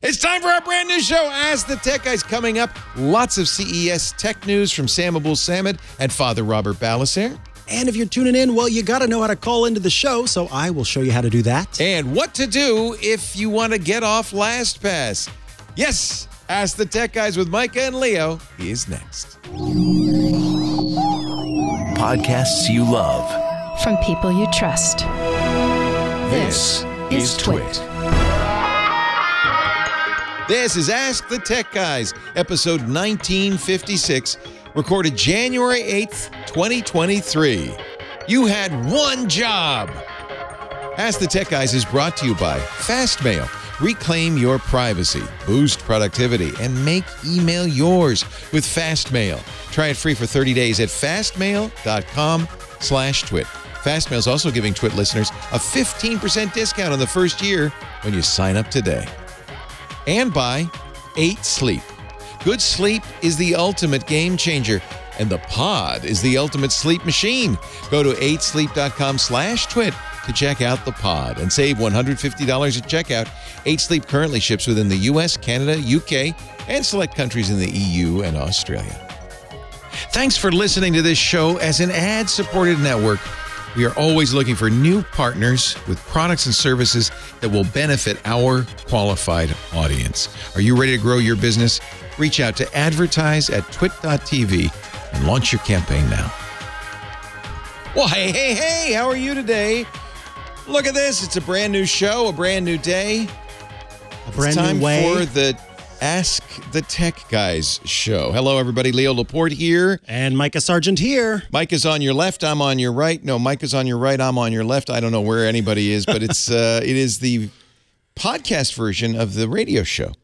It's time for our brand new show, Ask the Tech Guys, coming up. Lots of CES tech news from Sam Abuelsamid and Father Robert Ballacer. And if you're tuning in, well, you got to know how to call into the show, so I will show you how to do that. And what to do if you want to get off LastPass. Yes, Ask the Tech Guys with Mikah and Leo is next. Podcasts you love. From people you trust. This is Twit. This is Ask the Tech Guys, episode 1956, recorded January 8th, 2023. You had one job. Ask the Tech Guys is brought to you by Fastmail. Reclaim your privacy, boost productivity, and make email yours with Fastmail. Try it free for 30 days at fastmail.com/twit. Fastmail is also giving Twit listeners a 15% discount on the first year when you sign up today. And by 8 Sleep. Good sleep is the ultimate game changer, and the pod is the ultimate sleep machine. Go to 8sleep.com/twit to check out the pod and save $150 at checkout. 8 Sleep currently ships within the U.S., Canada, UK, and select countries in the EU and Australia. Thanks for listening to this show as an ad-supported network. We are always looking for new partners with products and services that will benefit our qualified audience. Are you ready to grow your business? Reach out to advertise@twit.tv and launch your campaign now. Well, hey, how are you today? Look at this. It's a brand new show, a brand new day. A brand new way. It's time for the Ask the Tech Guys show. Hello, everybody. Leo Laporte here. And Mikah Sargent here. Micah's on your left. I'm on your right. No, Micah's on your right. I'm on your left. I don't know where anybody is, but it is the podcast version of the radio show,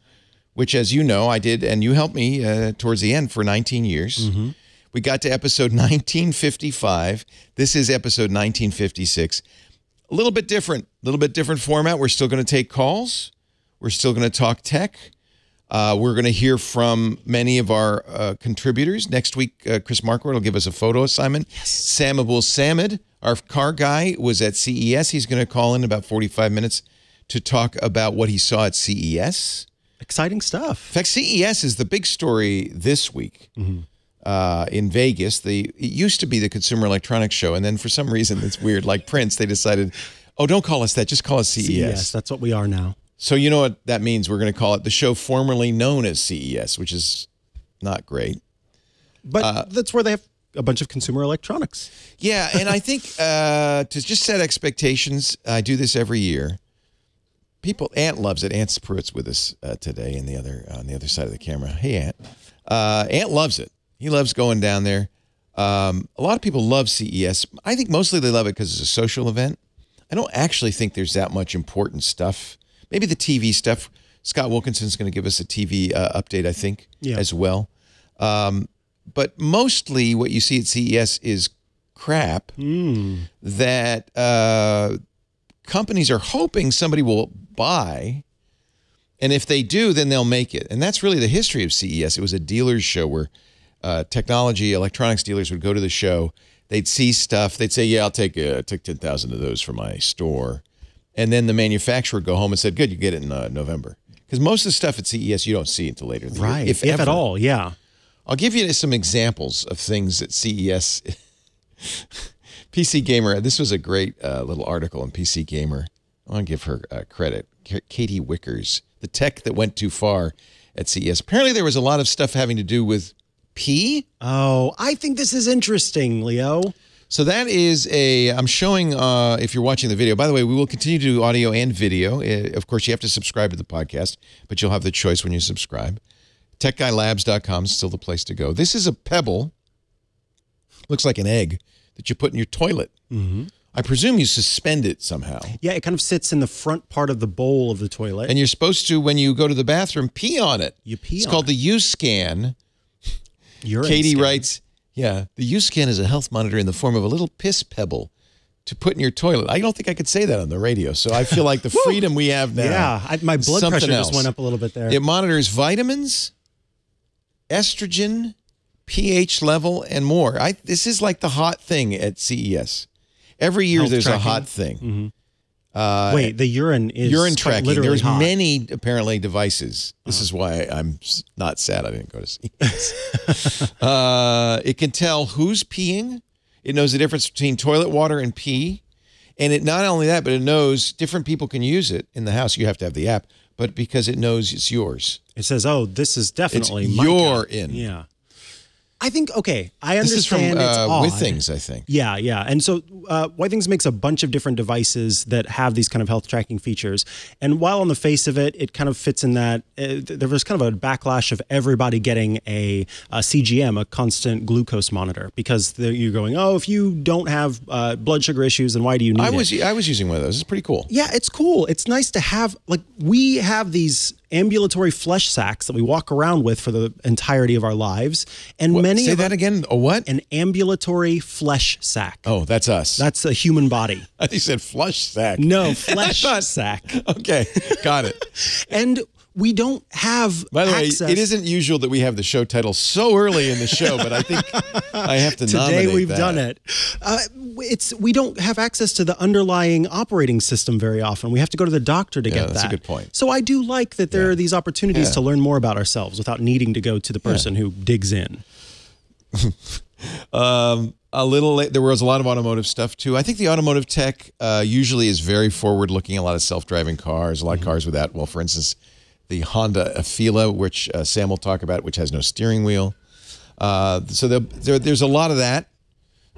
which, as you know, I did, and you helped me towards the end for 19 years. Mm-hmm. We got to episode 1955. This is episode 1956. A little bit different format. We're still going to take calls. We're still going to talk tech. We're going to hear from many of our contributors. Next week, Chris Marquardt will give us a photo assignment. Yes. Sam Abuelsamid, our car guy, was at CES. He's going to call in about 45 minutes to talk about what he saw at CES. Exciting stuff. In fact, CES is the big story this week in Vegas. It used to be the Consumer Electronics Show, and then for some reason, it's weird, like Prince, they decided, oh, don't call us that, just call us CES. CES, that's what we are now. So you know what that means? We're going to call it the show formerly known as CES, which is not great. But that's where they have a bunch of consumer electronics. Yeah, and I think to just set expectations, I do this every year. Ant loves it. Ant Pruitt's with us today on the other side of the camera. Hey, Ant. Ant loves it. He loves going down there. A lot of people love CES. I think mostly they love it because it's a social event. I don't actually think there's that much important stuff. Maybe the TV stuff. Scott Wilkinson's going to give us a TV update, I think, as well. But mostly what you see at CES is crap that companies are hoping somebody will buy. And if they do, then they'll make it. And that's really the history of CES. It was a dealer's show where electronics dealers would go to the show. They'd see stuff. They'd say, yeah, I'll take 10,000 of those for my store. And then the manufacturer would go home and said, good, you get it in November. Because most of the stuff at CES, you don't see until later in the year. If at all, yeah. I'll give you some examples of things at CES. PC Gamer, this was a great little article in PC Gamer. I want to give her credit. Katie Wickers, the tech that went too far at CES. Apparently there was a lot of stuff having to do with pee. Oh, I think this is interesting, Leo. So that is I'm showing, if you're watching the video, by the way, we will continue to do audio and video. Of course, you have to subscribe to the podcast, but you'll have the choice when you subscribe. TechGuyLabs.com is still the place to go. This is a pebble, looks like an egg, that you put in your toilet. Mm-hmm. I presume you suspend it somehow. Yeah, it kind of sits in the front part of the bowl of the toilet. And you're supposed to, when you go to the bathroom, pee on it. You pee on it. It's called the U-Scan. Katie writes, yeah, the U-Scan is a health monitor in the form of a little piss pebble to put in your toilet. I don't think I could say that on the radio, so I feel like the freedom we have now. Yeah, my blood pressure just went up a little bit there. It monitors vitamins, estrogen, pH level, and more. This is like the hot thing at CES. Every year there's a hot thing. Wait, the urine is urine tracking. literally There's hot. many apparently devices. This is why I'm not sad I didn't go to CES. It can tell who's peeing. It knows the difference between toilet water and pee. And it not only that, but it knows different people can use it in the house. You have to have the app, but because it knows it's yours. It says, "Oh, this is definitely It's Mikah." your in. Yeah. I think, okay, I This is from understand it's odd. With Things, I think. Yeah, yeah. And so White Things makes a bunch of different devices that have these kind of health tracking features. And while on the face of it, it kind of fits in that there was kind of a backlash of everybody getting a CGM, a constant glucose monitor, because you're going, oh, if you don't have blood sugar issues, then why do you need it? I was using one of those. It's pretty cool. Yeah, it's cool. It's nice to have, like, we have these ambulatory flesh sacks that we walk around with for the entirety of our lives. And many Say of that again? A what? An ambulatory flesh sack. Oh, that's us. That's a human body. I think you said flush sack. No, flesh sack. Okay, got it. And we don't have By the access. way, it isn't usual that we have the show title so early in the show, but I think I have to nominate Today we've that. done it. We don't have access to the underlying operating system very often. We have to go to the doctor to get that. That's a good point. So I do like that there are these opportunities to learn more about ourselves without needing to go to the person who digs in. A little late, there was a lot of automotive stuff too. I think the automotive tech usually is very forward-looking. A lot of self-driving cars, a lot of cars with that. Well, for instance, the Honda Afeela, which Sam will talk about, which has no steering wheel. So there's a lot of that.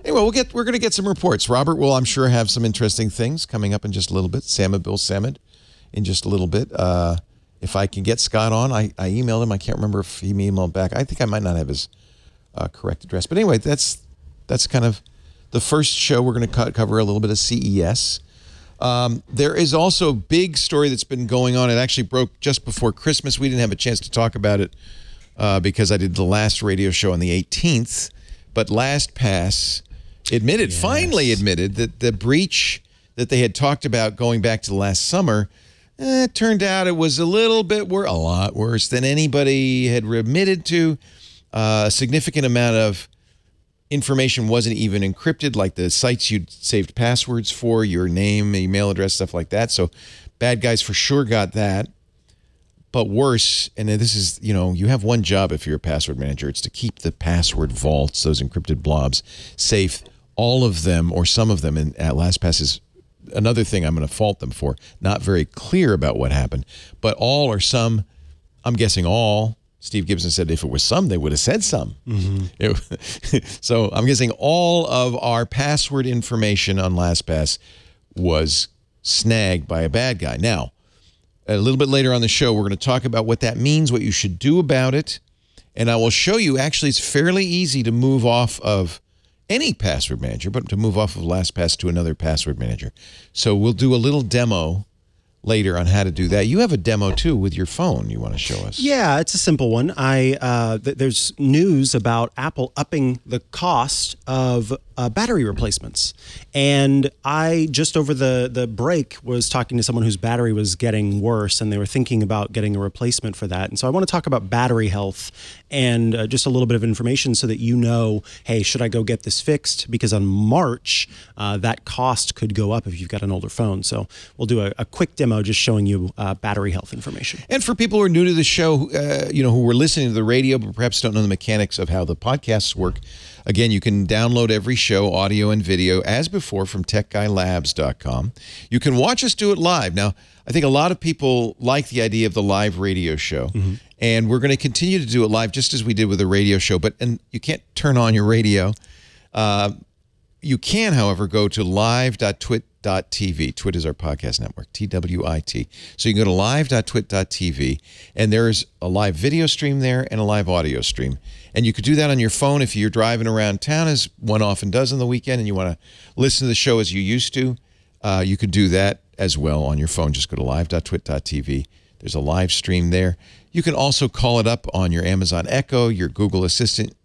Anyway, we're going to get some reports. Robert will, I'm sure, have some interesting things coming up in just a little bit. Sam Abuelsamid in just a little bit. If I can get Scott on, I emailed him. I can't remember if he emailed back. I think I might not have his correct address. But anyway, that's kind of the first show. We're going to cover a little bit of CES. There is also a big story that's been going on. It actually broke just before Christmas. We didn't have a chance to talk about it because I did the last radio show on the 18th. But LastPass finally admitted that the breach that they had talked about going back to last summer, it turned out it was a lot worse than anybody had admitted to. A significant amount of information wasn't even encrypted, like the sites you'd saved passwords for, your name, email address, stuff like that. So bad guys for sure got that. But worse, and this is, you have one job if you're a password manager. It's to keep the password vaults, those encrypted blobs, safe. All of them or some of them at LastPass is another thing I'm going to fault them for. Not very clear about what happened. But all or some, I'm guessing all. Steve Gibson said if it was some, they would have said some. So I'm guessing all of our password information on LastPass was snagged by a bad guy. Now, a little bit later on the show, we're going to talk about what that means, what you should do about it. And I will show you, actually, it's fairly easy to move off of any password manager, but to move off of LastPass to another password manager. So we'll do a little demo later on how to do that. You have a demo, too, with your phone you want to show us. Yeah, it's a simple one. There's news about Apple upping the cost of battery replacements. And I, just over the break, was talking to someone whose battery was getting worse, and they were thinking about getting a replacement for that. And so I want to talk about battery health and just a little bit of information so that you know, hey, should I go get this fixed? Because on March, that cost could go up if you've got an older phone. So we'll do a quick demo just showing you battery health information. And for people who are new to the show, who were listening to the radio but perhaps don't know the mechanics of how the podcasts work, again, you can download every show, audio and video, as before, from techguylabs.com. You can watch us do it live. Now, I think a lot of people like the idea of the live radio show, and we're going to continue to do it live just as we did with the radio show, and you can't turn on your radio. You can, however, go to live.twit.tv. Twit is our podcast network, TWIT. So you can go to live.twit.tv, and there's a live video stream there and a live audio stream. And you could do that on your phone if you're driving around town, as one often does on the weekend, and you want to listen to the show as you used to. You could do that as well on your phone. Just go to live.twit.tv. There's a live stream there. You can also call it up on your Amazon Echo, your Google Assistant.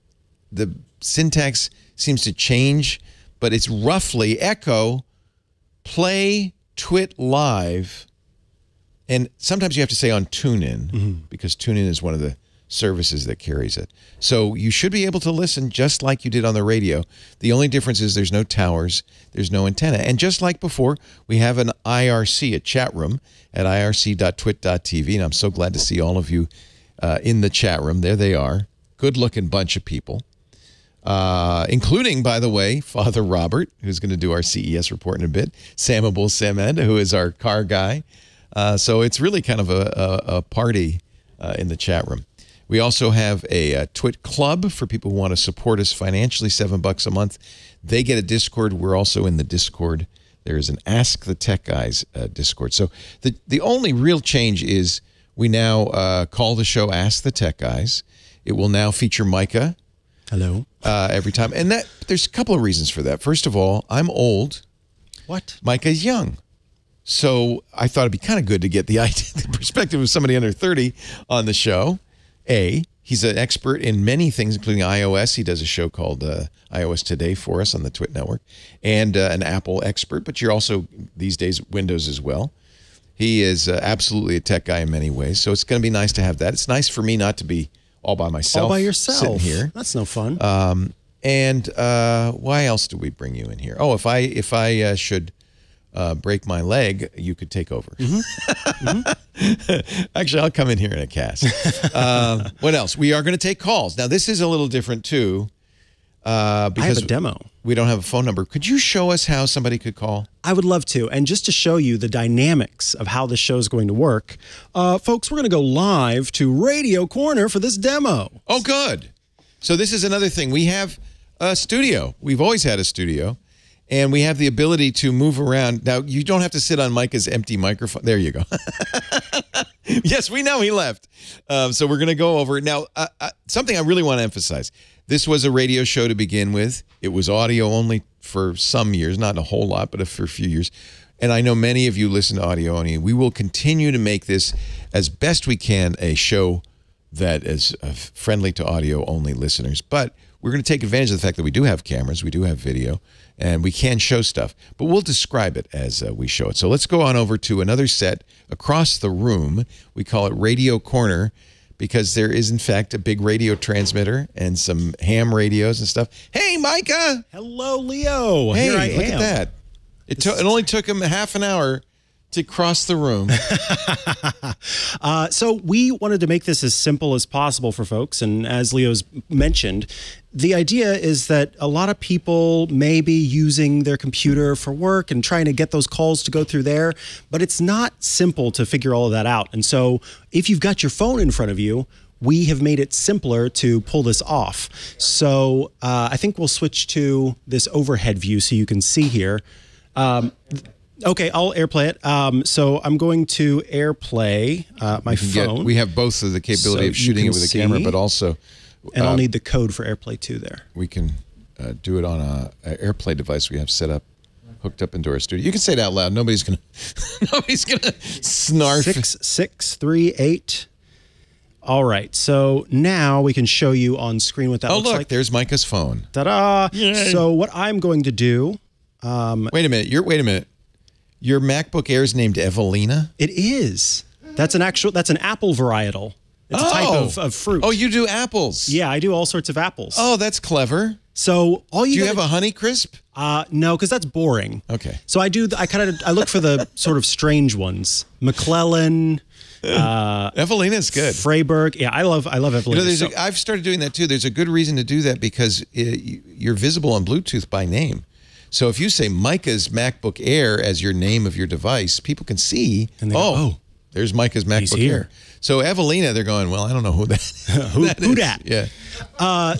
The syntax seems to change, but it's roughly Echo, play, Twit live, and sometimes you have to say on TuneIn, because TuneIn is one of the services that carries it. So you should be able to listen just like you did on the radio. The only difference is there's no towers, there's no antenna. And just like before, we have an IRC, a chat room at irc.twit.tv. And I'm so glad to see all of you in the chat room. There they are. Good-looking bunch of people. Including, by the way, Father Robert, who's going to do our CES report in a bit, Sam Abuelsamid, who is our car guy. So it's really kind of a party in the chat room. We also have a Twit Club for people who want to support us financially, $7 a month. They get a Discord. We're also in the Discord. There is an Ask the Tech Guys Discord. So the only real change is we now call the show Ask the Tech Guys. It will now feature Mikah. Hello. Every time. And there's a couple of reasons for that. First of all, I'm old. What? Mikah's young. So I thought it'd be kind of good to get the perspective of somebody under 30 on the show. He's an expert in many things, including iOS. He does a show called iOS Today for us on the Twit Network. And an Apple expert, but you're also, these days, Windows as well. He is absolutely a tech guy in many ways. So it's going to be nice to have that. It's nice for me not to be all by myself. All by yourself. Sitting here. That's no fun. And why else do we bring you in here? Oh, if I should break my leg, you could take over. Actually, I'll come in here in a cast. What else? We are going to take calls. Now, this is a little different, too. Because I have a demo. We don't have a phone number. Could you show us how somebody could call? I would love to. And just to show you the dynamics of how this show is going to work, folks, we're going to go live to Radio Corner for this demo. Oh, good. So this is another thing. We have a studio. We've always had a studio. And we have the ability to move around. Now, you don't have to sit on Micah's empty microphone. There you go. Yes, we know he left. So we're going to go over. Now, something I really want to emphasize. This was a radio show to begin with. It was audio only for some years, not a whole lot, but for a few years. And I know many of you listen to audio only. We will continue to make this, as best we can, a show that is friendly to audio only listeners. But we're going to take advantage of the fact that we do have cameras, we do have video, and we can show stuff. But we'll describe it as we show it. So let's go on over to another set across the room. We call it Radio Corner, because there is, in fact, a big radio transmitter and some ham radios and stuff. Hey, Mikah! Hello, Leo. Hey, Here I look am. at that. It only took him half an hour to cross the room. So we wanted to make this as simple as possible for folks. And as Leo's mentioned, the idea is that a lot of people may be using their computer for work and trying to get those calls to go through there, but it's not simple to figure all of that out. And so if you've got your phone in front of you, we have made it simpler to pull this off. So I think we'll switch to this overhead view so you can see here. Okay, I'll AirPlay it. So I'm going to AirPlay my phone. We have both of the capability So of shooting it you with a can camera, see. but also... And I'll need the code for AirPlay 2 there. We can do it on a AirPlay device we have set up, hooked up into our studio. You can say it out loud. Nobody's gonna snarf. 6638. All right. So now we can show you on screen what that looks look, like. there's Micah's phone. Ta-da! So what I'm going to do... Wait a minute. Your MacBook Air is named Evelina? It is. That's an apple varietal. It's a type of fruit. Oh, you do apples? Yeah, I do all sorts of apples. Oh, that's clever. So all Do you have a Honeycrisp? No, because that's boring. Okay. So I look for the sort of strange ones. McClellan. Evelina's good. Freiberg. Yeah, I love Evelina. I've started doing that too. There's a good reason to do that because you're visible on Bluetooth by name. So if you say Micah's MacBook Air as your name of your device, people can see, and they go, there's Micah's MacBook Air. So Evelina, they're going, well, I don't know who that who that? Yeah.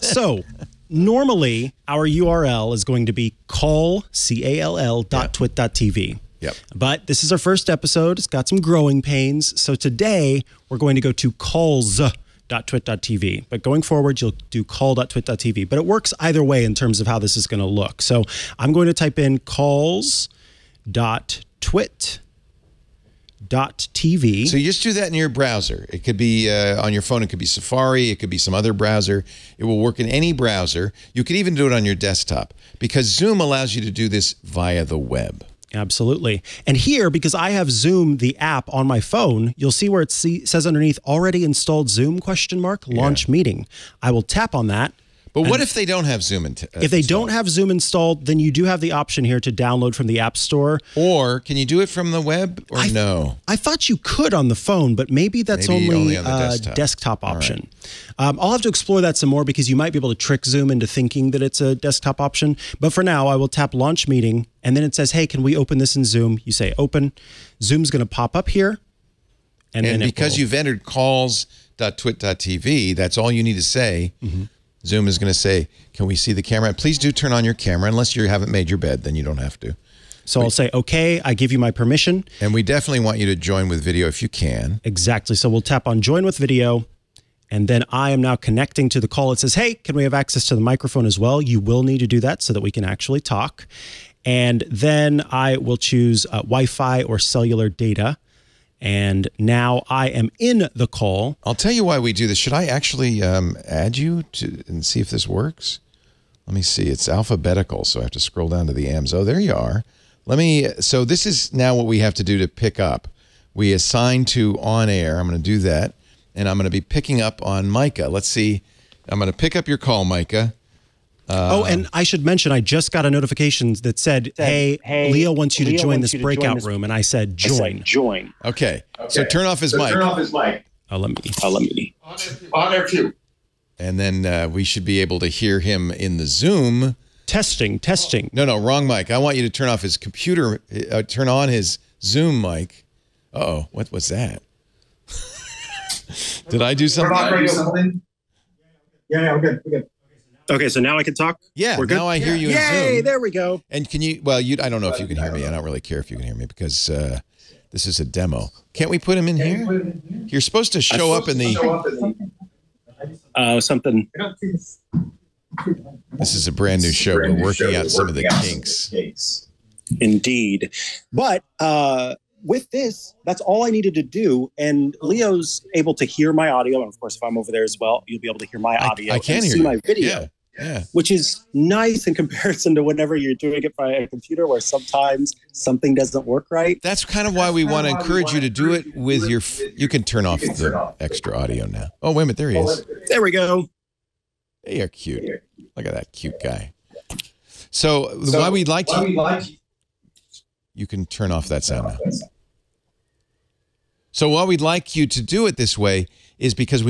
So normally our URL is going to be call.twit.tv. Yep. But this is our first episode. It's got some growing pains. So today we're going to go to calls.twit.tv. But going forward, you'll do call.twit.tv. But it works either way in terms of how this is going to look. So I'm going to type in calls.twit.tv. So you just do that in your browser. It could be on your phone. It could be Safari. It could be some other browser. It will work in any browser. You could even do it on your desktop because Zoom allows you to do this via the web. Absolutely. And here, because I have Zoom, the app on my phone, you'll see where it says underneath, already installed Zoom, ? Launch meeting. I will tap on that. But what if they don't have Zoom if they don't have Zoom installed, then you do have the option here to download from the App Store. Or can you do it from the web or no? I thought you could on the phone, but maybe that's only on the desktop option. Right. I'll have to explore that some more because you might be able to trick Zoom into thinking that it's a desktop option. But for now, I will tap Launch Meeting, and then it says, hey, can we open this in Zoom? You say open. Zoom's going to pop up here. And then because you've entered calls.twit.tv, that's all you need to say. Mm-hmm. Zoom is going to say, can we see the camera? Please do turn on your camera. Unless you haven't made your bed, then you don't have to. So I'll say, okay, I give you my permission. And we definitely want you to join with video if you can. Exactly. So we'll tap on join with video. And then I am now connecting to the call. It says, hey, can we have access to the microphone as well? You will need to do that so that we can actually talk. And then I will choose Wi-Fi or cellular data. And now I am in the call. I'll tell you why we do this. Should I actually add you to and see if this works? Let me see. It's alphabetical, so I have to scroll down to the AMs. Oh, there you are. So this is now what we have to do to pick up. We assign to on air. I'm going to do that. And I'm going to be picking up on Mikah. Let's see. I'm going to pick up your call, Mikah. And I should mention, I just got a notification that said, hey, Leo wants you to join this breakout room. And I said, join. Okay. So turn off his mic. Let me. On air too. And then we should be able to hear him in the Zoom. Testing. No, wrong mic. I want you to turn off his computer, turn on his Zoom mic. Uh-oh, what was that? Did I do something? Yeah, we're good. Okay, so now I can talk? Yeah, now I hear you in Zoom. Yay, there we go. And can you, I don't know if you can hear me. I don't really care if you can hear me because this is a demo. Can't we put him in here? You're supposed to show up in the... something. This is a brand new show. We're working out some of the kinks. Indeed. But with this, that's all I needed to do. And Leo's able to hear my audio. And of course, if I'm over there as well, you'll be able to hear my audio. I can and hear see you. My video. Yeah. Which is nice in comparison to whenever you're doing it by a computer where sometimes something doesn't work right. That's kind of why we want to encourage you to do it with your... You can turn off the extra audio now. Oh, wait a minute. There he is. There we go. They are cute. Look at that cute guy. So why we'd like to... You can turn off that sound now. So why we'd like you to do it this way is because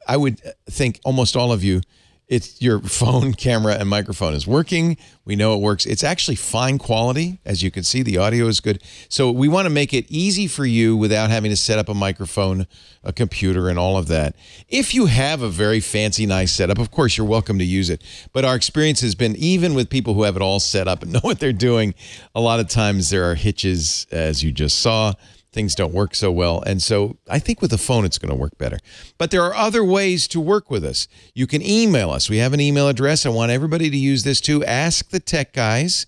I would think almost all of you, it's your phone, camera, and microphone is working. We know it works. It's actually fine quality. As you can see, the audio is good. So we want to make it easy for you without having to set up a microphone, a computer, and all of that. If you have a very fancy, nice setup, of course, you're welcome to use it. But our experience has been, even with people who have it all set up and know what they're doing, a lot of times there are hitches, as you just saw. Things don't work so well. And so I think with the phone, it's going to work better. But there are other ways to work with us. You can email us. We have an email address. I want everybody to use this too. Ask the Tech Guys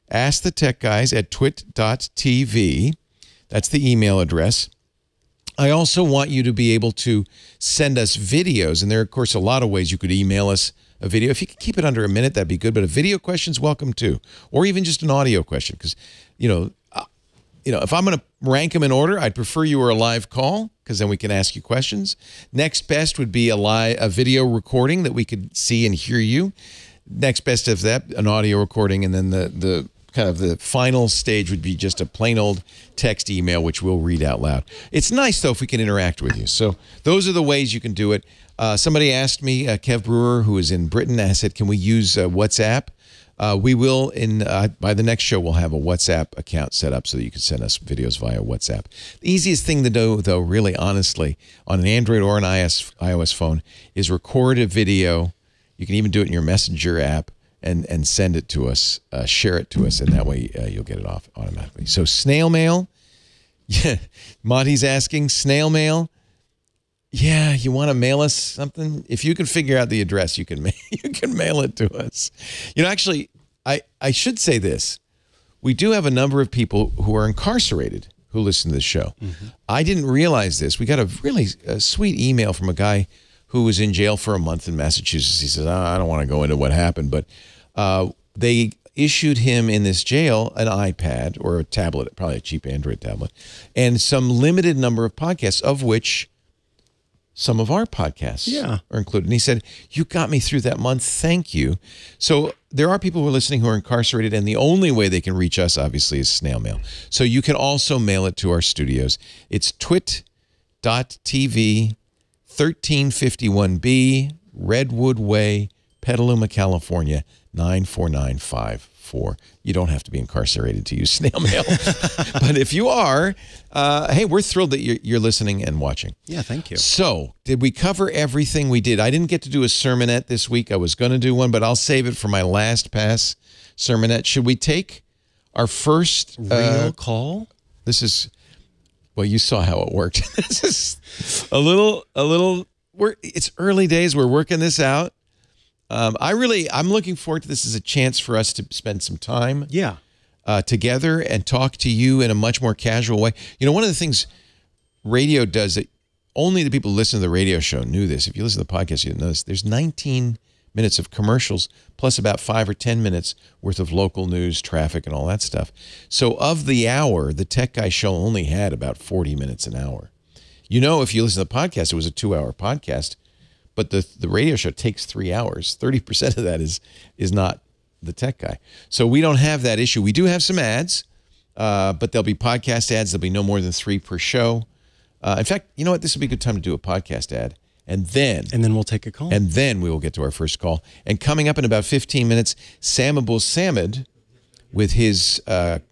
at twit.tv. That's the email address. I also want you to be able to send us videos. And there are, of course, a lot of ways you could email us a video. If you could keep it under a minute, that'd be good. But a video question's welcome too. Or even just an audio question. Because, if I'm going to rank them in order, I'd prefer you were a live call because then we can ask you questions. Next best would be a video recording that we could see and hear you. Next best of that, an audio recording, and then the kind of the final stage would be just a plain old text email, which we'll read out loud. It's nice, though, if we can interact with you. So those are the ways you can do it. Somebody asked me, Kev Brewer, who is in Britain, I said, can we use WhatsApp? We will, by the next show, we'll have a WhatsApp account set up so that you can send us videos via WhatsApp. The easiest thing to do, though, really honestly, on an Android or an iOS phone is record a video. You can even do it in your Messenger app and send it to us, share it to us, and that way you'll get it off automatically. So snail mail, yeah, Monty's asking, snail mail. Yeah, you want to mail us something? If you can figure out the address, you can mail it to us. Actually, I should say this. We do have a number of people who are incarcerated who listen to the show. Mm-hmm. I didn't realize this. We got a really sweet email from a guy who was in jail for a month in Massachusetts. He says, I don't want to go into what happened, but they issued him in this jail an iPad or a tablet, probably a cheap Android tablet, and some limited number of podcasts, of which some of our podcasts are included. And he said, you got me through that month. Thank you. So there are people who are listening who are incarcerated, and the only way they can reach us, obviously, is snail mail. So you can also mail it to our studios. It's twit.tv 1351B, Redwood Way, Petaluma, California, 94954. You don't have to be incarcerated to use snail mail. But if you are, hey, we're thrilled that you're listening and watching. Yeah, thank you. So, did we cover everything we did? I didn't get to do a sermonette this week. I was going to do one, but I'll save it for my LastPass sermonette. Should we take our first real call? This is, well, you saw how it worked. This is a little. It's early days. We're working this out. I'm looking forward to this as a chance for us to spend some time together and talk to you in a much more casual way. You know, one of the things radio does that only the people who listen to the radio show knew this. If you listen to the podcast, you didn't know this. There's 19 minutes of commercials plus about 5 or 10 minutes worth of local news, traffic, and all that stuff. So of the hour, the Tech Guy show only had about 40 minutes an hour. You know, if you listen to the podcast, it was a 2-hour podcast. But the radio show takes 3 hours. 30% of that is not the Tech Guy. So we don't have that issue. We do have some ads, but there'll be podcast ads. There'll be no more than 3 per show. In fact, you know what? This would be a good time to do a podcast ad. And then we'll take a call. And then we will get to our first call. And coming up in about 15 minutes, Sam Abuelsamid with his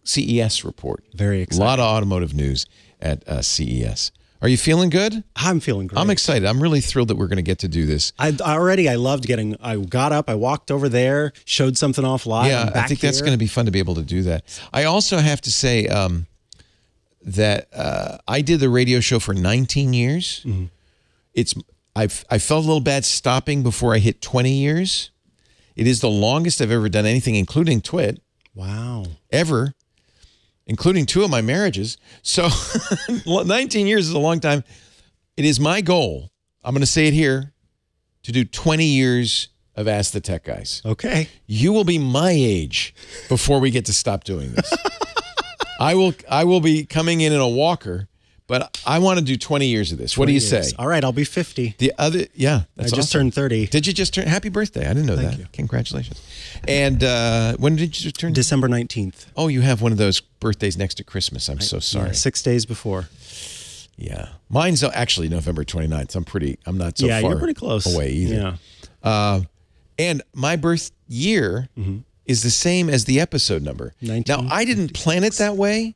CES report. Very exciting. A lot of automotive news at CES. Are you feeling good? I'm feeling great. I'm excited. I'm really thrilled that we're going to get to do this. I got up, I walked over there, showed something off live. Yeah, I think that's going to be fun to be able to do that. I also have to say that I did the radio show for 19 years. Mm-hmm. I felt a little bad stopping before I hit 20 years. It is the longest I've ever done anything, including Twit. Wow. Ever. Including 2 of my marriages. So 19 years is a long time. It is my goal, I'm going to say it here, to do 20 years of Ask the Tech Guys. Okay. You will be my age before we get to stop doing this. I will be coming in a walker, but I want to do 20 years of this. What do you say? All right, I'll be 50. The other, yeah. That's I just turned 30. Did you just turn? Happy birthday. I didn't know that. Thank you. Congratulations. And when did you turn? December 19th. Oh, you have one of those birthdays next to Christmas. I'm so sorry. Yeah, 6 days before. Yeah. Mine's actually November 29th. I'm not so far you're pretty close away either. Yeah. And my birth year is the same as the episode number. 19. Now, I didn't plan it that way,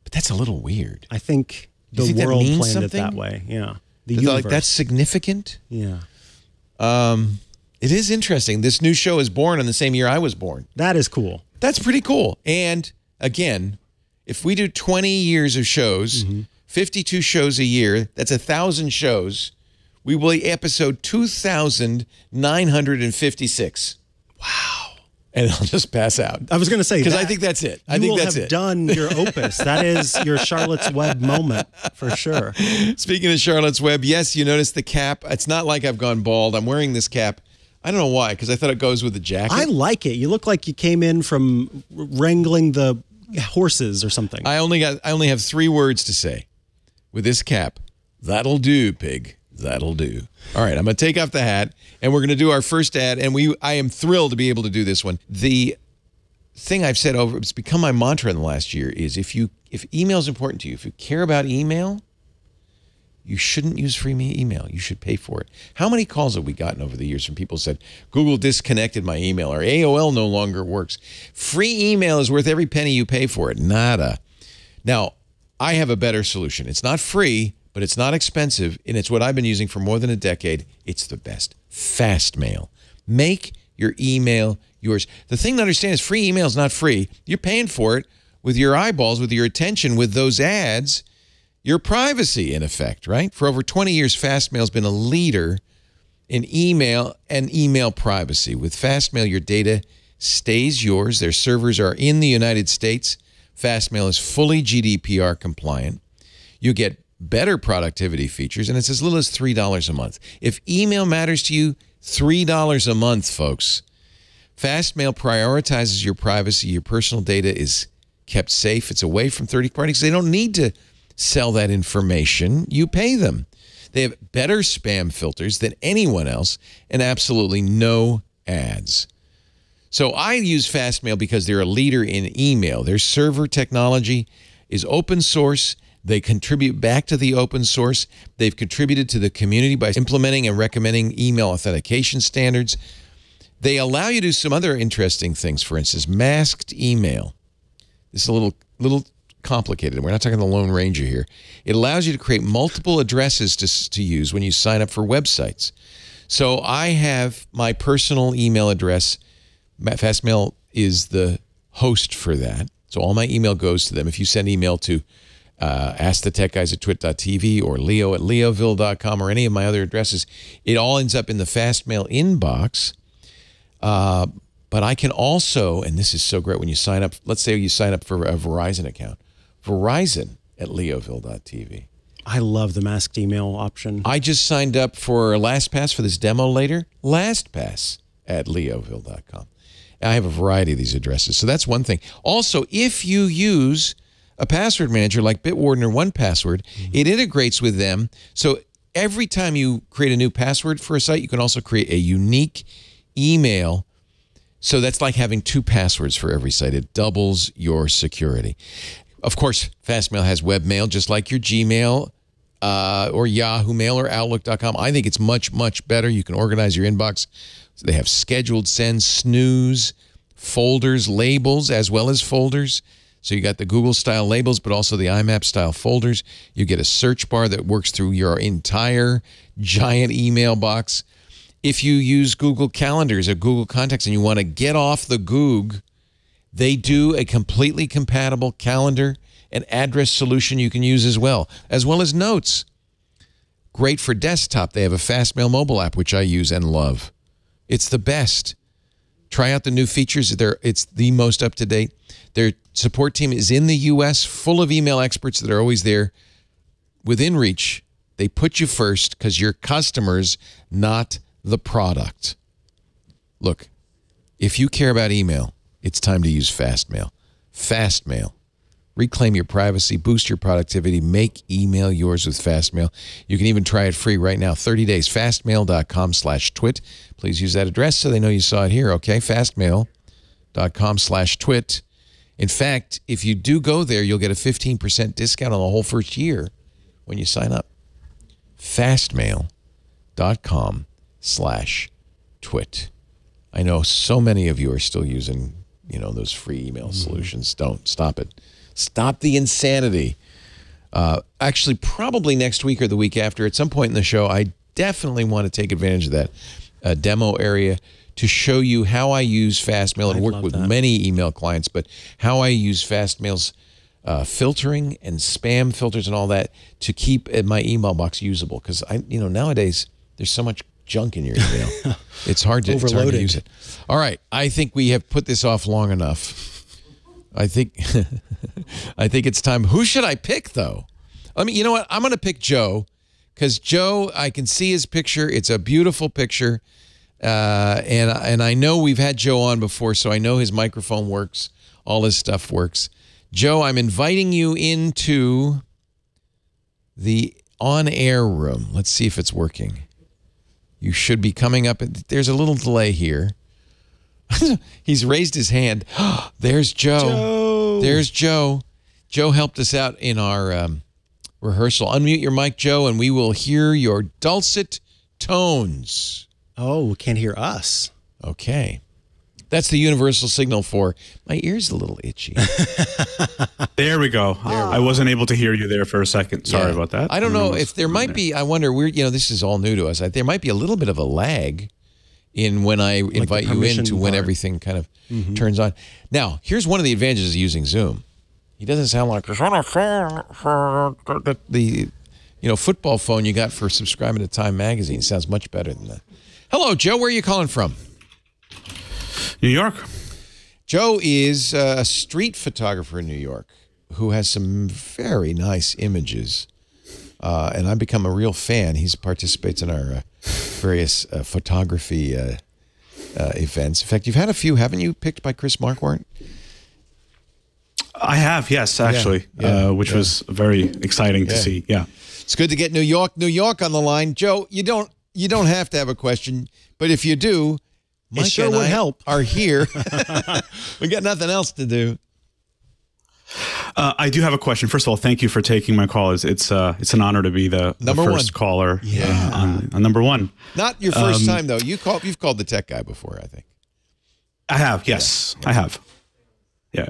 but that's a little weird. I think You think that world means planned something? it that way. Yeah. The Like, universe. that's significant. Yeah. It is interesting. This new show is born in the same year I was born. That is cool. That's pretty cool. And again, if we do 20 years of shows, 52 shows a year, that's 1,000 shows. We will be episode 2,956. Wow. And I'll just pass out. I was going to say, because I think that's it. I think that's it. You will have done your opus. That is your Charlotte's Web moment for sure. Speaking of Charlotte's Web, yes, you notice the cap. It's not like I've gone bald. I'm wearing this cap. I don't know why, because I thought it goes with the jacket. I like it. You look like you came in from wrangling the horses or something. I only have 3 words to say with this cap. That'll do, pig. That'll do. All right, I'm going to take off the hat, and we're going to do our first ad, and I am thrilled to be able to do this one. The thing I've said it's become my mantra in the last year is if email is important to you, if you care about email, you shouldn't use free email. You should pay for it. How many calls have we gotten over the years from people who said, Google disconnected my email, or AOL no longer works? Free email is worth every penny you pay for it. Nada. Now, I have a better solution. It's not free, but it's not expensive, and it's what I've been using for more than a decade. It's the best. Fastmail. Make your email yours. The thing to understand is free email is not free. You're paying for it with your eyeballs, with your attention, with those ads, your privacy, in effect, right? For over 20 years, Fastmail has been a leader in email and email privacy. With Fastmail, your data stays yours. Their servers are in the United States. Fastmail is fully GDPR compliant. You get better productivity features, and it's as little as $3 a month. If email matters to you, $3 a month, folks. Fastmail prioritizes your privacy. Your personal data is kept safe. It's away from third parties. They don't need to sell that information. You pay them. They have better spam filters than anyone else and absolutely no ads. So I use Fastmail because they're a leader in email. Their server technology is open source. They contribute back to the open source. They've contributed to the community by implementing and recommending email authentication standards. They allow you to do some other interesting things. For instance, masked email. This is a little complicated. We're not talking the Lone Ranger here. It allows you to create multiple addresses to use when you sign up for websites. So I have my personal email address. Fastmail is the host for that. So all my email goes to them. If you send email to askthetechguys@twit.tv or leo@leoville.com or any of my other addresses, it all ends up in the Fastmail inbox. But I can also, and this is so great when you sign up, let's say you sign up for a Verizon account, Verizon@leoville.tv. I love the masked email option. I just signed up for LastPass for this demo later, LastPass@leoville.com. I have a variety of these addresses. So that's one thing. Also, if you use a password manager like Bitwarden or 1Password, it integrates with them. So every time you create a new password for a site, you can also create a unique email. So that's like having two passwords for every site. It doubles your security. Of course, Fastmail has webmail, just like your Gmail or Yahoo Mail or Outlook.com. I think it's much, much better. You can organize your inbox. So they have scheduled send, snooze, folders, labels, as well as folders. So you got the Google-style labels, but also the IMAP-style folders. You get a search bar that works through your entire giant email box. If you use Google Calendars or Google Contacts and you want to get off the Goog, they do a completely compatible calendar and address solution you can use as well as Notes. Great for desktop. They have a Fastmail mobile app, which I use and love. It's the best. Try out the new features. It's the most up-to-date. Their support team is in the U.S., full of email experts that are always there within reach. They put you first because you're customers, not the product. Look, if you care about email, it's time to use Fastmail. Fastmail. Reclaim your privacy, boost your productivity, make email yours with Fastmail. You can even try it free right now, 30 days. Fastmail.com/twit. Please use that address so they know you saw it here, okay? Fastmail.com/twit. In fact, if you do go there, you'll get a 15% discount on the whole first year when you sign up. Fastmail.com/twit. I know so many of you are still using, those free email solutions. Don't. Stop it. Stop the insanity. Actually, probably next week or the week after, at some point in the show, I definitely want to take advantage of that demo area to show you how I use Fastmail and work with many email clients, but how I use Fastmail's filtering and spam filters and all that to keep my email box usable. Because nowadays there's so much junk in your email. It's hard to use it. All right, I think we have put this off long enough. I think it's time. Who should I pick, though? You know what? I'm going to pick Joe because Joe, I can see his picture. It's a beautiful picture, and I know we've had Joe on before, so I know his microphone works. All his stuff works. Joe, I'm inviting you into the on-air room. Let's see if it's working. You should be coming up. There's a little delay here. He's raised his hand. There's Joe. There's Joe. Joe helped us out in our rehearsal. Unmute your mic, Joe, and we will hear your dulcet tones. Oh, can't hear us. Okay. That's the universal signal for my ear's a little itchy. There we go. I wasn't able to hear you there for a second. Sorry about that. I don't know if there might be, I wonder, this is all new to us. There might be a little bit of a lag in when I invite you in to when everything kind of turns on. Now, here's one of the advantages of using Zoom. He doesn't sound like this on a phone for the football phone you got for subscribing to Time Magazine. It sounds much better than that. Hello, Joe. Where are you calling from? New York. Joe is a street photographer in New York who has some very nice images. And I've become a real fan. He participates in our various photography events. In fact, you've had a few, haven't you, picked by Chris Marquardt? I have, yes, actually, which was very exciting to see. Yeah. It's good to get New York on the line. Joe, you don't have to have a question, but if you do, it sure would help. Are here. We got nothing else to do. I do have a question. First of all, thank you for taking my call. It's an honor to be the first caller on number one. Not your first time though. You've called the tech guy before, I think. I have. Yes, I have. Yeah.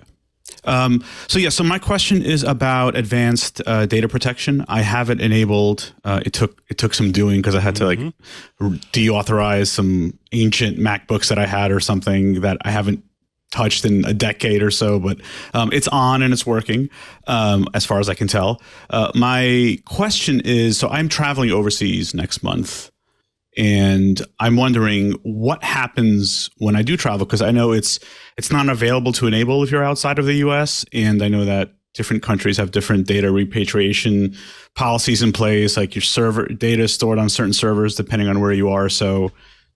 So my question is about advanced data protection. I have it enabled. It took some doing because I had to deauthorize some ancient MacBooks that I had or something that I haven't touched in a decade or so, but it's on and it's working as far as I can tell. My question is, so I'm traveling overseas next month. And I'm wondering what happens when I do travel, because I know it's not available to enable if you're outside of the U.S. And I know that different countries have different data repatriation policies in place, like your server data is stored on certain servers depending on where you are. So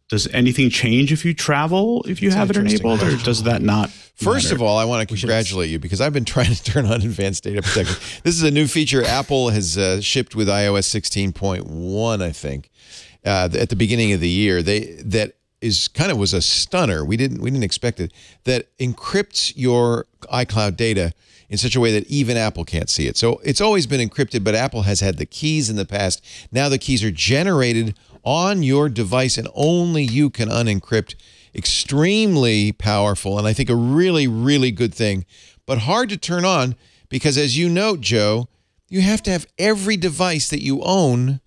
does anything change if you travel, if you have it enabled, or does that not First matter? of all, I want to congratulate you because I've been trying to turn on advanced data protection. This is a new feature Apple has shipped with iOS 16.1, I think. At the beginning of the year, that was a stunner. We didn't expect it. That encrypts your iCloud data in such a way that even Apple can't see it. So it's always been encrypted, but Apple has had the keys in the past. Now the keys are generated on your device, and only you can unencrypt. Extremely powerful, and I think a really, really good thing, but hard to turn on because, as you note, Joe, you have to have every device that you own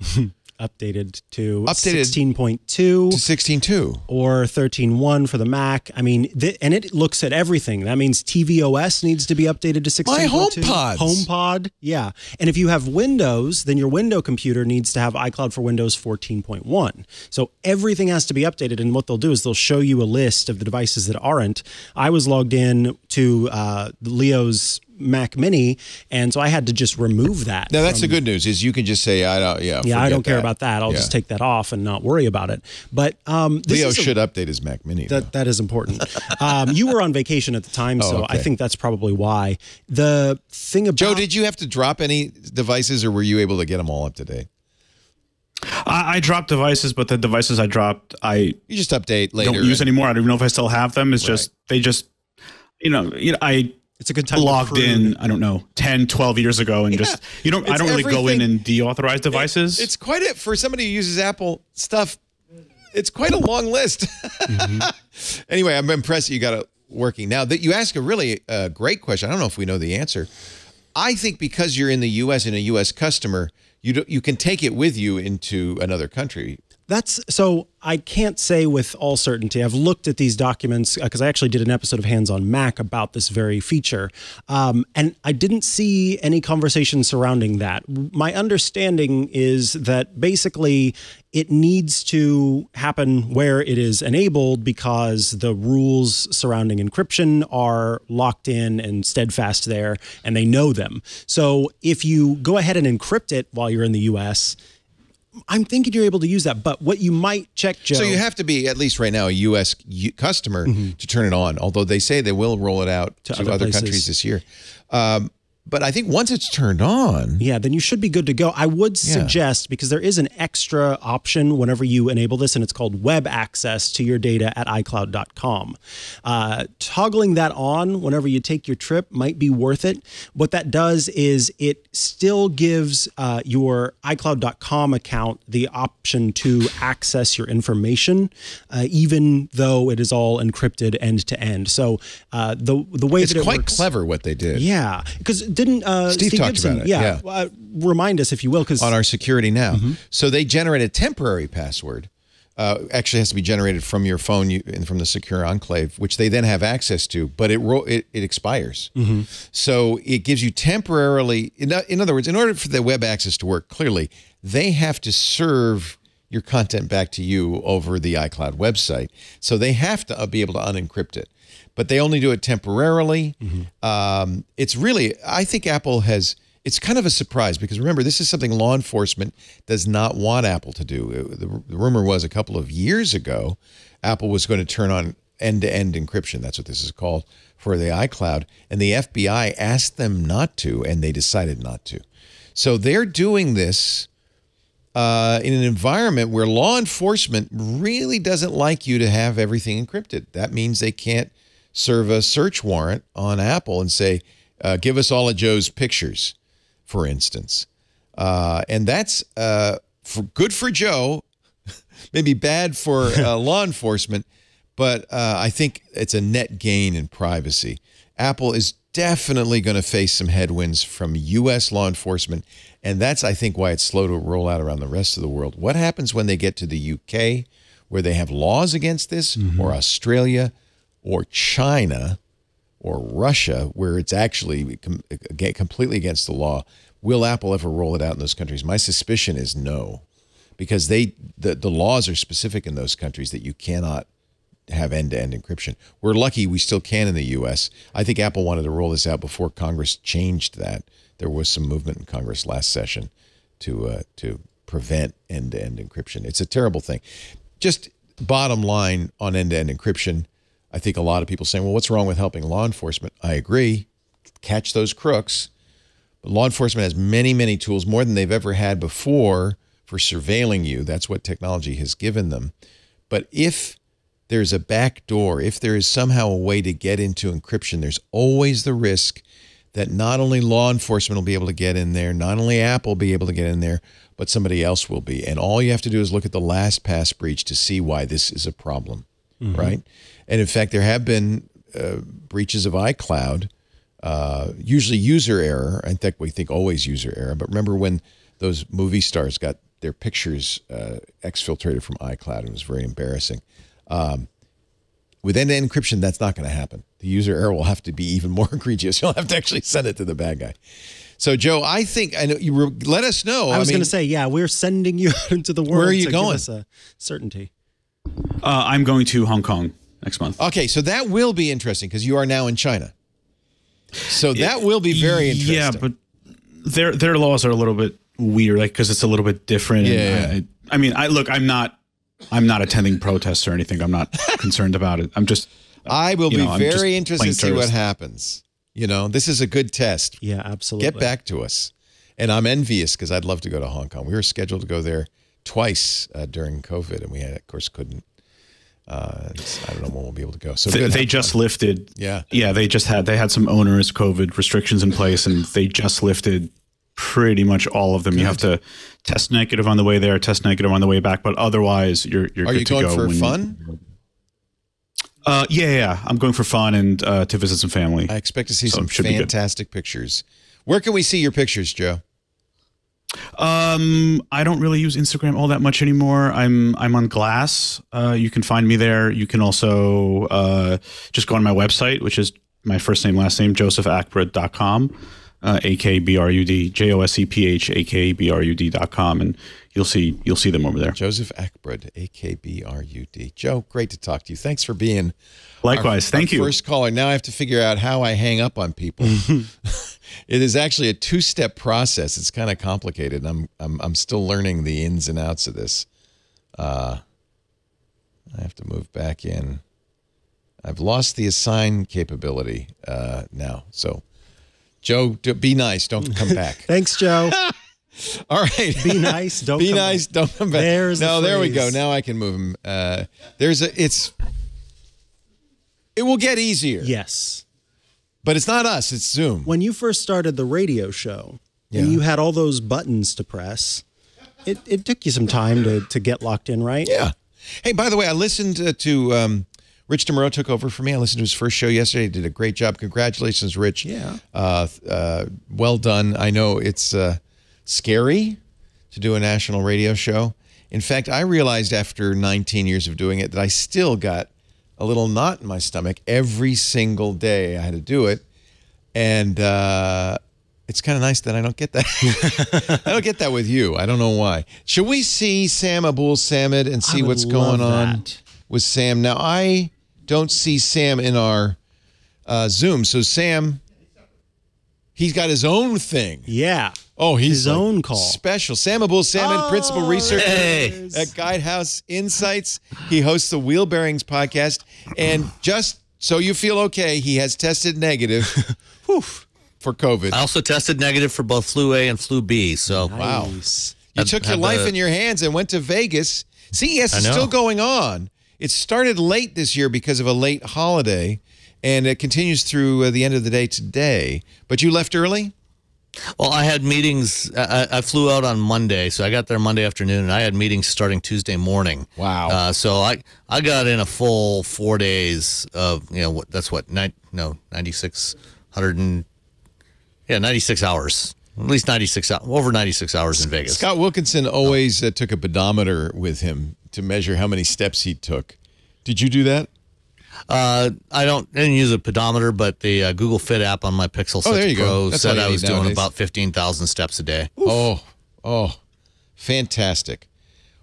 updated to 16.2 to 16.2 or 13.1 for the Mac. I mean, and it looks at everything. That means tvOS needs to be updated to 16.2. My HomePod, yeah. And if you have Windows, then your Windows computer needs to have iCloud for Windows 14.1. So everything has to be updated. And what they'll do is they'll show you a list of the devices that aren't. I was logged in to Leo's Mac Mini, and so I had to just remove that. Now that's the good news is you can just say I don't care about that. I'll just take that off and not worry about it. But Leo should update his Mac Mini. That is important. You were on vacation at the time, so okay. I think that's probably why. The thing about Joe, did you have to drop any devices, or were you able to get them all up to date? I dropped devices, but the devices I dropped, you just update later. Don't use anymore. I don't even know if I still have them. It's just it's a good time logged in, I don't know, 10, 12 years ago, and I don't really go in and deauthorize devices. It's quite for somebody who uses Apple stuff, it's quite a long list. Mm-hmm. Anyway, I'm impressed that you got it working. Now, that you ask a really great question. I don't know if we know the answer. I think because you're in the U.S. and a U.S. customer, you can take it with you into another country. So I can't say with all certainty. I've looked at these documents because I actually did an episode of Hands on Mac about this very feature. And I didn't see any conversation surrounding that. My understanding is that basically it needs to happen where it is enabled because the rules surrounding encryption are locked in and steadfast there, and they know them. So if you go ahead and encrypt it while you're in the U.S., I'm thinking you're able to use that, but what you might check, Joe. So you have to be, at least right now, a U.S. customer to turn it on, although they say they will roll it out to other countries this year. But I think once it's turned on... Yeah, then you should be good to go. I would suggest, because there is an extra option whenever you enable this, and it's called web access to your data at iCloud.com. Toggling that on whenever you take your trip might be worth it. What that does is it still gives your iCloud.com account the option to access your information, even though it is all encrypted end to end. So the way it's that it quite works, clever what they did. Yeah, because didn't Steve talked Gibson, about it. Remind us if you will, because on our Security Now. So they generate a temporary password. Actually has to be generated from your phone and from the secure enclave, which they then have access to, but it expires. So it gives you temporarily, in other words, in order for the web access to work clearly, they have to serve your content back to you over the iCloud website. So they have to be able to unencrypt it. But they only do it temporarily. It's really, I think Apple has it's kind of a surprise because remember, this is something law enforcement does not want Apple to do. The rumor was a couple of years ago, Apple was going to turn on end-to-end encryption. That's what this is called for the iCloud. And the FBI asked them not to, and they decided not to. So they're doing this in an environment where law enforcement really doesn't like you to have everything encrypted. That means they can't serve a search warrant on Apple and say, give us all of Joe's pictures, for instance. And that's good for Joe, maybe bad for law enforcement, but I think it's a net gain in privacy. Apple is definitely going to face some headwinds from U.S. law enforcement, and that's, I think, why it's slow to roll out around the rest of the world. What happens when they get to the U.K., where they have laws against this, or Australia, or China, or Russia, where it's actually completely against the law? Will Apple ever roll it out in those countries? My suspicion is no, because the laws are specific in those countries that you cannot have end-to-end encryption. We're lucky we still can in the U.S. I think Apple wanted to roll this out before Congress changed that. There was some movement in Congress last session to prevent end-to-end encryption. It's a terrible thing. Just bottom line on end-to-end encryption, I think a lot of people saying, well, what's wrong with helping law enforcement? I agree. Catch those crooks. But law enforcement has many, many tools, more than they've ever had before, for surveilling you. That's what technology has given them. But if there's a back door, if there is somehow a way to get into encryption, there's always the risk that not only law enforcement will be able to get in there, not only Apple will be able to get in there, but somebody else will be. And all you have to do is look at the LastPass breach to see why this is a problem, right? And in fact, there have been breaches of iCloud, usually user error. In fact, we think always user error. But remember when those movie stars got their pictures exfiltrated from iCloud? It was very embarrassing. With end-to-end encryption, that's not going to happen. The user error will have to be even more egregious. You'll have to actually send it to the bad guy. So, Joe, I think I know you were, let us know. I was going to say, yeah, we're sending you out into the world. Where are you to going? Give us a certainty. I'm going to Hong Kong next month. Okay, so that will be interesting because you are now in China. So that will be very interesting. Yeah, but their laws are a little bit weird, like because it's a little bit different. Yeah. I mean, I'm not attending protests or anything. I'm not concerned about it. I'm just. I will be very interested to see tourist. what happens. You know, this is a good test. Yeah, absolutely. Get back to us. And I'm envious because I'd love to go to Hong Kong. We were scheduled to go there twice during COVID, and we had, of course, couldn't. I don't know when we'll be able to go. So they just lifted. Yeah. They had some onerous COVID restrictions in place, and they just lifted pretty much all of them. Good. You have to test negative on the way there, test negative on the way back, but otherwise you're good to go. Are you going for fun? Yeah. I'm going for fun and to visit some family. I expect to see some fantastic pictures. Where can we see your pictures, Joe? I don't really use Instagram all that much anymore. I'm on Glass. You can find me there. You can also just go on my website, which is my first name, last name, josephakbrud.com. AKBRUD, JOSEPH, and you'll see them over there. Joseph Akbrud, AKBRUD. Joe, great to talk to you. Thanks for being likewise. Thank you. First caller. Now I have to figure out how I hang up on people. It is actually a two-step process. It's kind of complicated. I'm still learning the ins and outs of this. I have to move back in. I've lost the assign capability now, so. Joe, be nice. Don't come back. Thanks, Joe. All right. Be nice. Don't come back. Don't come back. There we go. Now I can move him. It will get easier. Yes. But it's not us. It's Zoom. When you first started the radio show and you had all those buttons to press, it took you some time to get locked in, right? Yeah. Hey, by the way, I listened to Rich DeMuro took over for me. I listened to his first show yesterday. He did a great job. Congratulations, Rich. Yeah. Well done. I know it's scary to do a national radio show. In fact, I realized after 19 years of doing it that I still got a little knot in my stomach every single day I had to do it. And it's kind of nice that I don't get that. I don't get that with you. I don't know why. Should we see Sam Abuelsamid and see what's going on with Sam? Now, I don't see Sam in our Zoom. So, Sam, He's got his own thing. Yeah. Oh, he's his own call. Special. Sam Abuelsamid, principal researcher at Guidehouse Insights. He hosts the Wheel Bearings podcast. And just so you feel okay, he has tested negative for COVID. I also tested negative for both flu A and flu B. So wow. You took your life in your hands and went to Vegas. CES is still going on. It started late this year because of a late holiday, and it continues through the end of the day today. But you left early? Well, I had meetings. I flew out on Monday, so I got there Monday afternoon, and I had meetings starting Tuesday morning. Wow. So I got in a full 4 days of, that's what, 9,600 and, 96 hours. At least 96, over 96 hours in Vegas. Scott Wilkinson always took a pedometer with him to measure how many steps he took. Did you do that? I didn't use a pedometer, but the Google Fit app on my Pixel 6 Pro said I was doing about 15,000 steps a day. Oof. Oh, fantastic.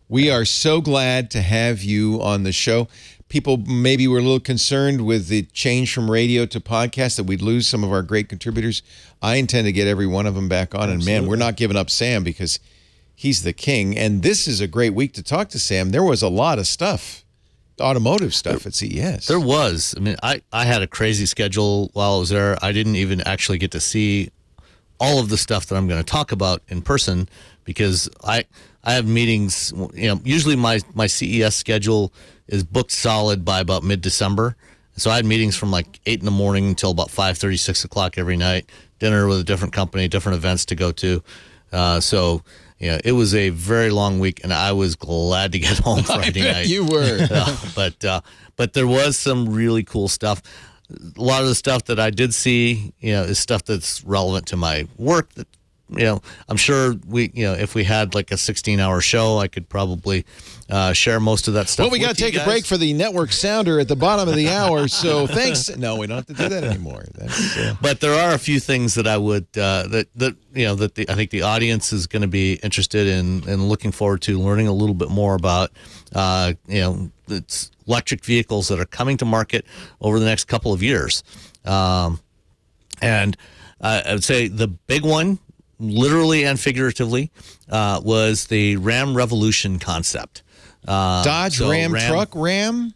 We are so glad to have you on the show. People maybe were a little concerned with the change from radio to podcast that we'd lose some of our great contributors. I intend to get every one of them back on. Absolutely. And man, we're not giving up Sam because he's the king. And this is a great week to talk to Sam. There was a lot of stuff, automotive stuff at CES. There was. I mean, I had a crazy schedule while I was there. I didn't even actually get to see all of the stuff that I'm going to talk about in person because I have meetings. Usually my CES schedule is booked solid by about mid-December. So I had meetings from like 8 in the morning until about 5:30, 6 o'clock every night, dinner with a different company, different events to go to. It was a very long week, and I was glad to get home Friday night. You were. But there was some really cool stuff. A lot of the stuff that I did see, is stuff that's relevant to my work that, I'm sure if we had like a 16-hour show, I could probably share most of that stuff. Well, we got to take a break for the network sounder at the bottom of the hour. So thanks. No, we don't have to do that anymore. But there are a few things that I would I think the audience is going to be interested in and looking forward to learning a little bit more about. It's electric vehicles that are coming to market over the next couple of years, and I would say the big one, literally and figuratively, was the Ram Revolution concept. Dodge Ram truck Ram?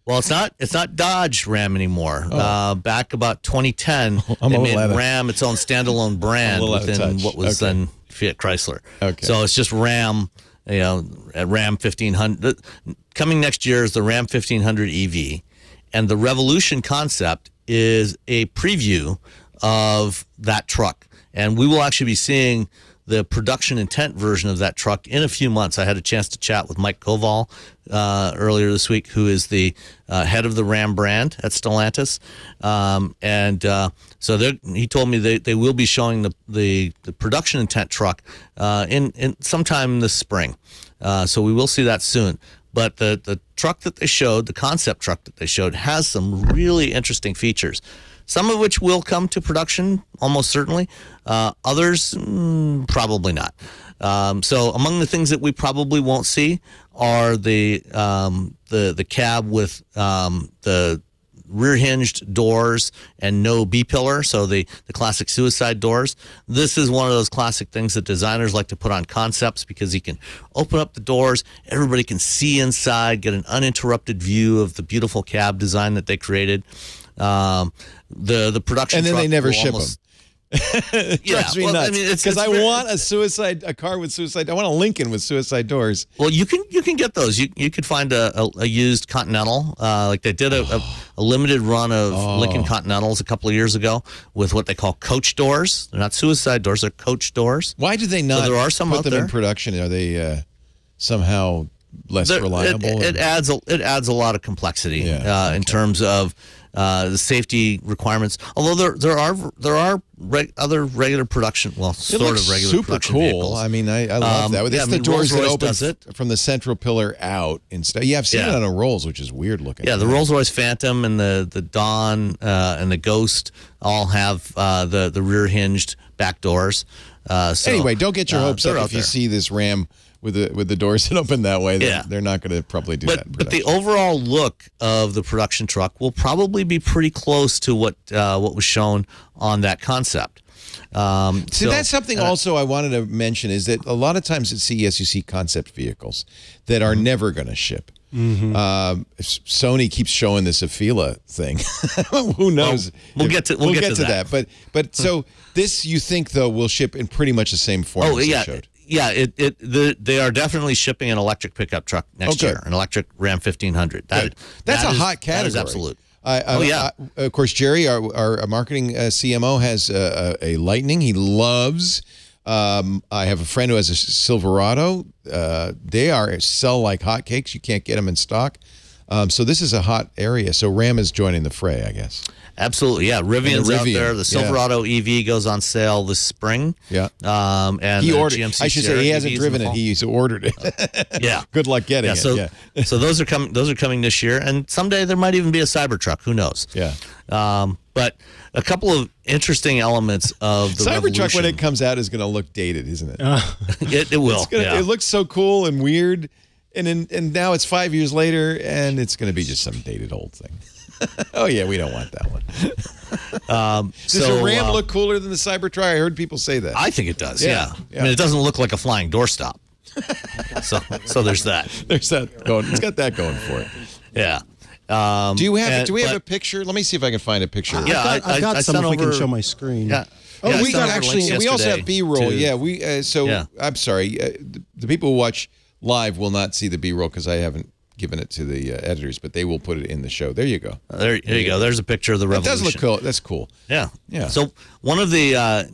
Well, it's not Dodge Ram anymore. Back about 2010, they made Ram its own standalone brand within what was then Fiat Chrysler. Okay. So it's just Ram, at Ram 1500. Coming next year is the Ram 1500 EV. And the Revolution concept is a preview of that truck. And we will actually be seeing the production intent version of that truck in a few months. I had a chance to chat with Mike Koval earlier this week, who is the head of the Ram brand at Stellantis. So he told me they will be showing the production intent truck in sometime this spring. So we will see that soon. But the truck that they showed, the concept truck that they showed, has some really interesting features. Some of which will come to production, almost certainly. Others, probably not. So among the things that we probably won't see are the cab with the rear-hinged doors and no B-pillar, so the classic suicide doors. This is one of those classic things that designers like to put on concepts because you can open up the doors, everybody can see inside, get an uninterrupted view of the beautiful cab design that they created. The production, and then they never ship them. Trust me nuts. Because I want a car with suicide. I want a Lincoln with suicide doors. Well, you can get those. You could find a used Continental. Like they did a limited run of Lincoln Continentals a couple of years ago with what they call coach doors. They're not suicide doors. They're coach doors. Why do they not there are some put out them there in production? Are they somehow less reliable? It adds a lot of complexity in terms of the safety requirements. Although there are other regular production, sort of regular production vehicles. I mean, I love that. It's the doors that open from the central pillar out instead. Yeah, I've seen it on a Rolls, which is weird looking. Yeah, the Rolls-Royce Phantom and the Dawn and the Ghost all have the rear hinged back doors. Anyway, don't get your hopes up if you see this Ram with the doors that open that way. They're not going to probably do that in production. But the overall look of the production truck will probably be pretty close to what was shown on that concept. See, that's something also I wanted to mention is that a lot of times at CES you see concept vehicles that are never going to ship. Sony keeps showing this Afeela thing. Who knows? We'll get to that. But so this you think though will ship in pretty much the same form as they showed. Yeah, they are definitely shipping an electric pickup truck next year, an electric Ram 1500. That's a hot category. That is absolute. Of course, Jerry, our marketing CMO, has a Lightning. He loves. I have a friend who has a Silverado. They sell like hotcakes. You can't get them in stock. So this is a hot area. So Ram is joining the fray, I guess. Absolutely, yeah. Rivian's out there. The Silverado EV goes on sale this spring. Yeah. And he ordered. GMC I should say he hasn't driven it. He's ordered it. Yeah. Good luck getting it. So, so those are coming. Those are coming this year, and someday there might even be a Cybertruck. Who knows? Yeah. But a couple of interesting elements of the Cybertruck revolution. when it comes out is going to look dated, isn't it? It will. It looks so cool and weird, and now it's 5 years later, and it's going to be just some dated old thing. Oh yeah, we don't want that one. Does the Ram look cooler than the Cybertruck? I heard people say that. I think it does. Yeah. I mean, it doesn't look like a flying doorstop. so there's that. There's that going. It's got that going for it. Yeah. Do we have a picture? Let me see if I can find a picture. I've got some. If we can show my screen. Yeah. We got actually. We also have B-roll. Yeah. I'm sorry. The people who watch live will not see the B-roll because I haven't given it to the editors, but they will put it in the show. There you go. There you go. There's a picture of the revolution. It does look cool. That's cool. Yeah. Yeah. So one of the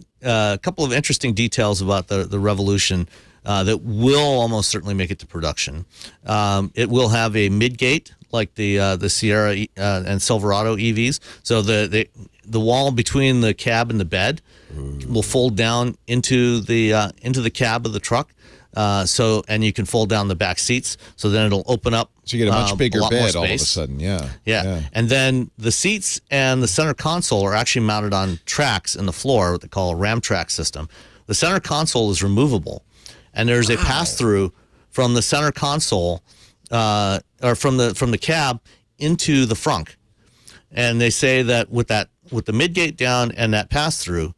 couple of interesting details about the revolution that will almost certainly make it to production. It will have a midgate like the Sierra and Silverado EVs. So the wall between the cab and the bed will fold down into the cab of the truck. And you can fold down the back seats, so then it'll open up. So you get a much bigger bed all of a space. sudden, yeah. And then the seats and the center console are actually mounted on tracks in the floor, what they call a ram track system. The center console is removable, and there's a pass-through from the center console, or from the cab into the frunk. And they say that with the midgate down and that pass-through,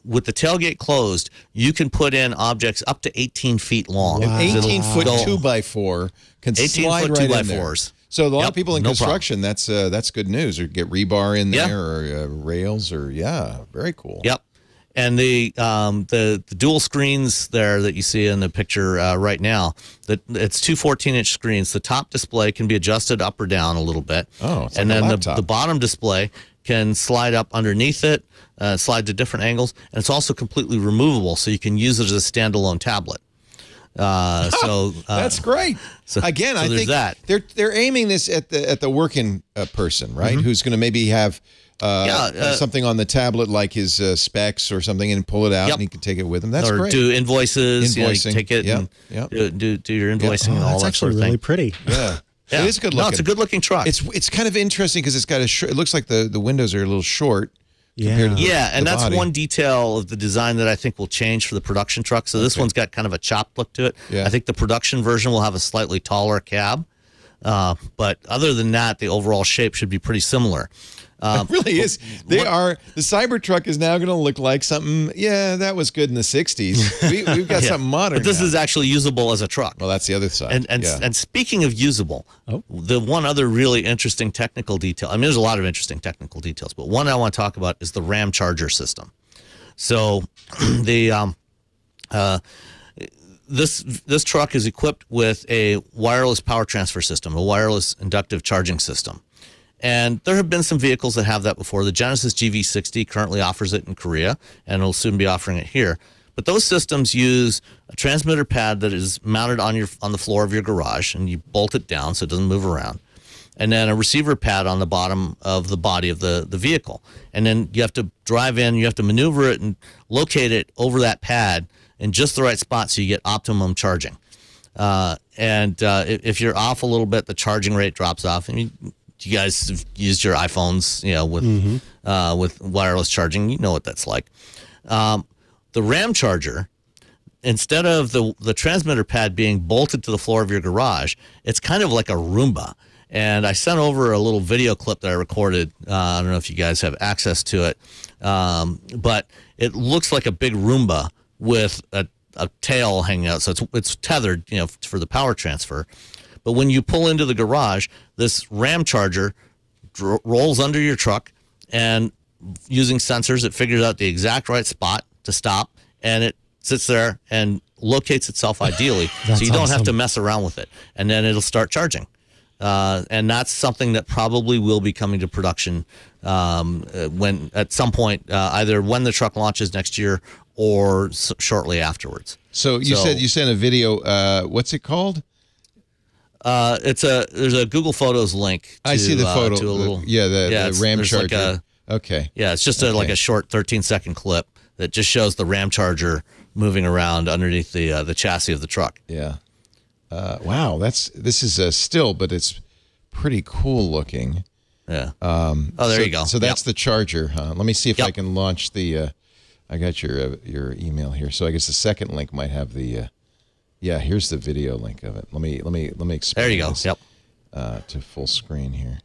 with the tailgate closed, you can put in objects up to 18 feet long. Wow. An 18-foot 2x4 can slide right in there. So a lot of people in construction, that's good news. Or get rebar in there, or rails, or very cool. Yep. And the dual screens there that you see in the picture right now, it's two 14-inch screens. The top display can be adjusted up or down a little bit. Oh, it's and like then a laptop. the bottom display can slide up underneath it, slide to different angles, and it's also completely removable, so you can use it as a standalone tablet. That's great. Again, I think they're aiming this at the working person, right? Mm-hmm. Who's going to maybe have something on the tablet like his specs or something, and pull it out, and he can take it with him. That's great. Or do invoicing, take it, and do your invoicing and all that sort of thing. Really pretty. Yeah. It is good looking. No, it's a good looking truck. It's kind of interesting because it's got it looks like the windows are a little short. Compared to the that's body. one detail of the design that I think will change for the production truck. So this one's got kind of a chopped look to it. Yeah. I think the production version will have a slightly taller cab. But other than that, the overall shape should be pretty similar. It really is. The Cybertruck is now going to look like something. Yeah, that was good in the '60s. We've got something modern. But this now. is actually usable as a truck. Well, that's the other side. And speaking of usable, the one other really interesting technical detail. I mean, there's a lot of interesting technical details, but one I want to talk about is the RAM charger system. So the this truck is equipped with a wireless power transfer system, a wireless inductive charging system. And there have been some vehicles that have that before. The Genesis GV60 currently offers it in Korea, and it'll soon be offering it here. But those systems use a transmitter pad that is mounted on the floor of your garage, and you bolt it down so it doesn't move around. And then a receiver pad on the bottom of the body of the vehicle. And then you have to drive in, you have to maneuver it and locate it over that pad in just the right spot so you get optimum charging. If you're off a little bit, the charging rate drops off. And you guys have used your iPhones, with wireless charging. You know what that's like. The RAM charger, instead of the transmitter pad being bolted to the floor of your garage, it's kind of like a Roomba. And I sent over a little video clip that I recorded. I don't know if you guys have access to it, but it looks like a big Roomba with a tail hanging out. So it's tethered, for the power transfer. But when you pull into the garage, this Ram charger rolls under your truck, and using sensors, it figures out the exact right spot to stop, and it sits there and locates itself ideally, so you don't have to mess around with it. And then it'll start charging. And that's something that probably will be coming to production when at some point, either when the truck launches next year or shortly afterwards. So you said you sent a video. What's it called? There's a Google Photos link. I see the photo. To a little, the Ram charger. Okay. Yeah, it's just like a short 13-second clip that just shows the Ram charger moving around underneath the chassis of the truck. Yeah. Wow, this is a still, but it's pretty cool looking. Yeah. There you go. So that's the charger, huh? Let me see if I can launch the. I got your email here. So I guess the second link might have the. Yeah, here's the video link of it. Let me explain. There you go. This, yep. To full screen here.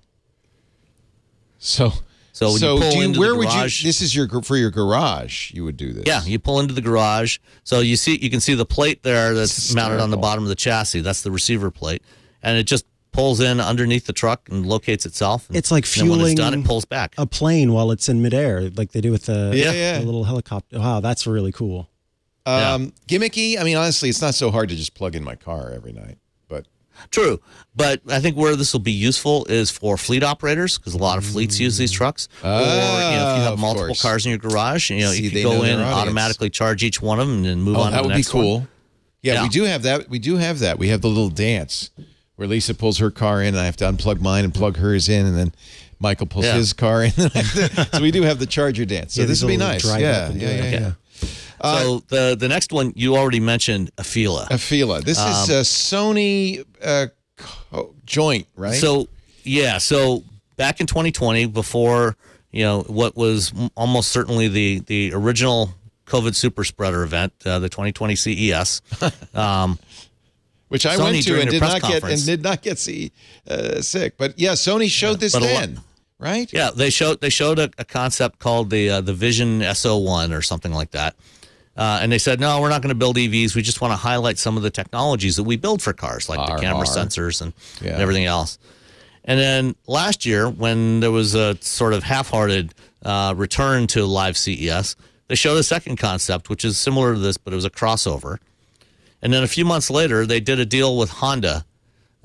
So when you pull into where the would garage, you? This is for your garage. You would do this. Yeah, you pull into the garage. So you can see the plate there that's mounted on the bottom of the chassis. That's the receiver plate, and it just pulls in underneath the truck and locates itself. And it's like fueling when it's done, it pulls back. a plane while it's in midair, like they do with the little helicopter. Wow, that's really cool. Gimmicky. I mean, honestly, it's not so hard to just plug in my car every night. But true, but I think where this will be useful is for fleet operators, because a lot of fleets use these trucks. Or if you have multiple cars in your garage, you can go in and automatically charge each one of them and then move on to the next one. That would be cool. Yeah, we do have that. We do have that. We have the little dance where Lisa pulls her car in, and I have to unplug mine and plug hers in, and then Michael pulls his car in. So we do have the charger dance. So this would be nice. Yeah. So the next one you already mentioned, Afeela. This is a Sony joint, right? So back in 2020, before what was almost certainly the original COVID super spreader event, the 2020 CES, which I Sony went to and did not get sick. But yeah, Sony showed this then. Right? Yeah, they showed a concept called the Vision SO1 or something like that. And they said, no, we're not going to build EVs. We just want to highlight some of the technologies that we build for cars, like the camera sensors and everything else. And then last year, when there was a sort of half-hearted return to live CES, they showed a second concept, which is similar to this, but it was a crossover. And then a few months later, they did a deal with Honda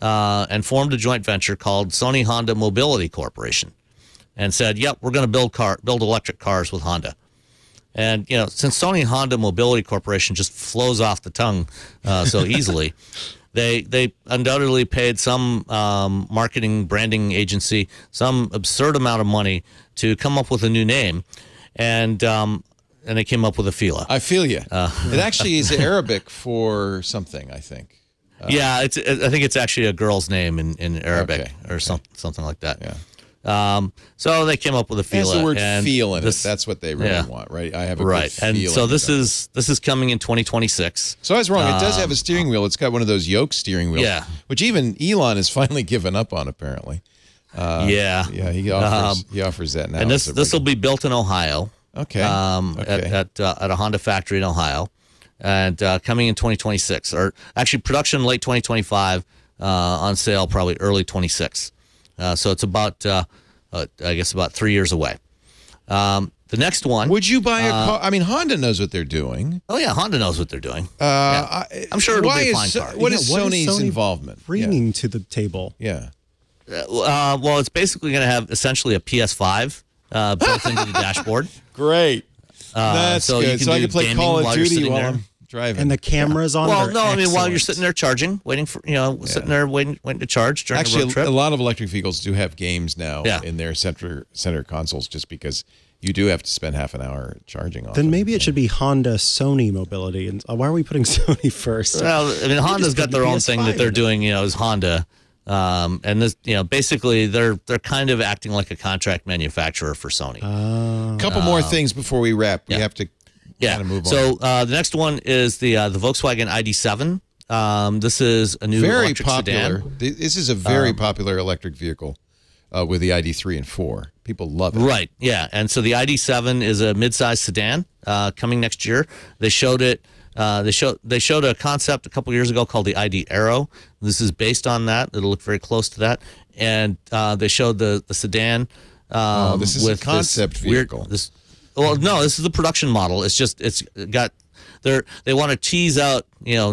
and formed a joint venture called Sony Honda Mobility Corporation, and said, "Yep, we're going to build electric cars with Honda." And since Sony Honda Mobility Corporation just flows off the tongue so easily, they undoubtedly paid some marketing branding agency some absurd amount of money to come up with a new name, and they came up with Afeela. I feel you. It actually is Arabic for something, I think. I think it's actually a girl's name in Arabic or something like that. Yeah. So they came up with Afeela. It has the word feel in it. That's what they really want, right? I have a good feeling. And so this is coming in 2026. So I was wrong. It does have a steering wheel. It's got one of those yoke steering wheels, which even Elon has finally given up on, apparently. He offers that now. And this will be built in Ohio. Okay. At a Honda factory in Ohio, and coming in 2026, or actually production late 2025, on sale probably early 26. So it's about, I guess, about 3 years away. The next one. Would you buy a car? I mean, Honda knows what they're doing. Oh, yeah, Honda knows what they're doing. I'm sure it'll be a fine car. What is Sony's involvement? Bringing to the table? Yeah. Well, it's basically going to have essentially a PS5 built into the dashboard. Great. That's good. So I can play Call of Duty while I'm driving. And the cameras on. Well, no, I mean while you're sitting there charging, waiting for sitting there waiting to charge during a road trip. A lot of electric vehicles do have games now in their center consoles, just because you do have to spend half an hour charging on. Then maybe it should be Honda Sony Mobility. And why are we putting Sony first? Well, I mean, Honda's got their own thing that they're doing. Is Honda. And this, basically they're kind of acting like a contract manufacturer for Sony. A couple more things before we wrap. We have to kind of move on. So the next one is the Volkswagen ID7. This is a new Very electric popular. sedan. This is a very popular electric vehicle with the ID3 and 4. People love it. Right, yeah. And so the ID7 is a mid-size sedan coming next year. They showed it. They showed a concept a couple years ago called the ID Aero. This is based on that. It'll look very close to that. And they showed the sedan. This is with a concept vehicle. This is the production model. It's got. They want to tease out,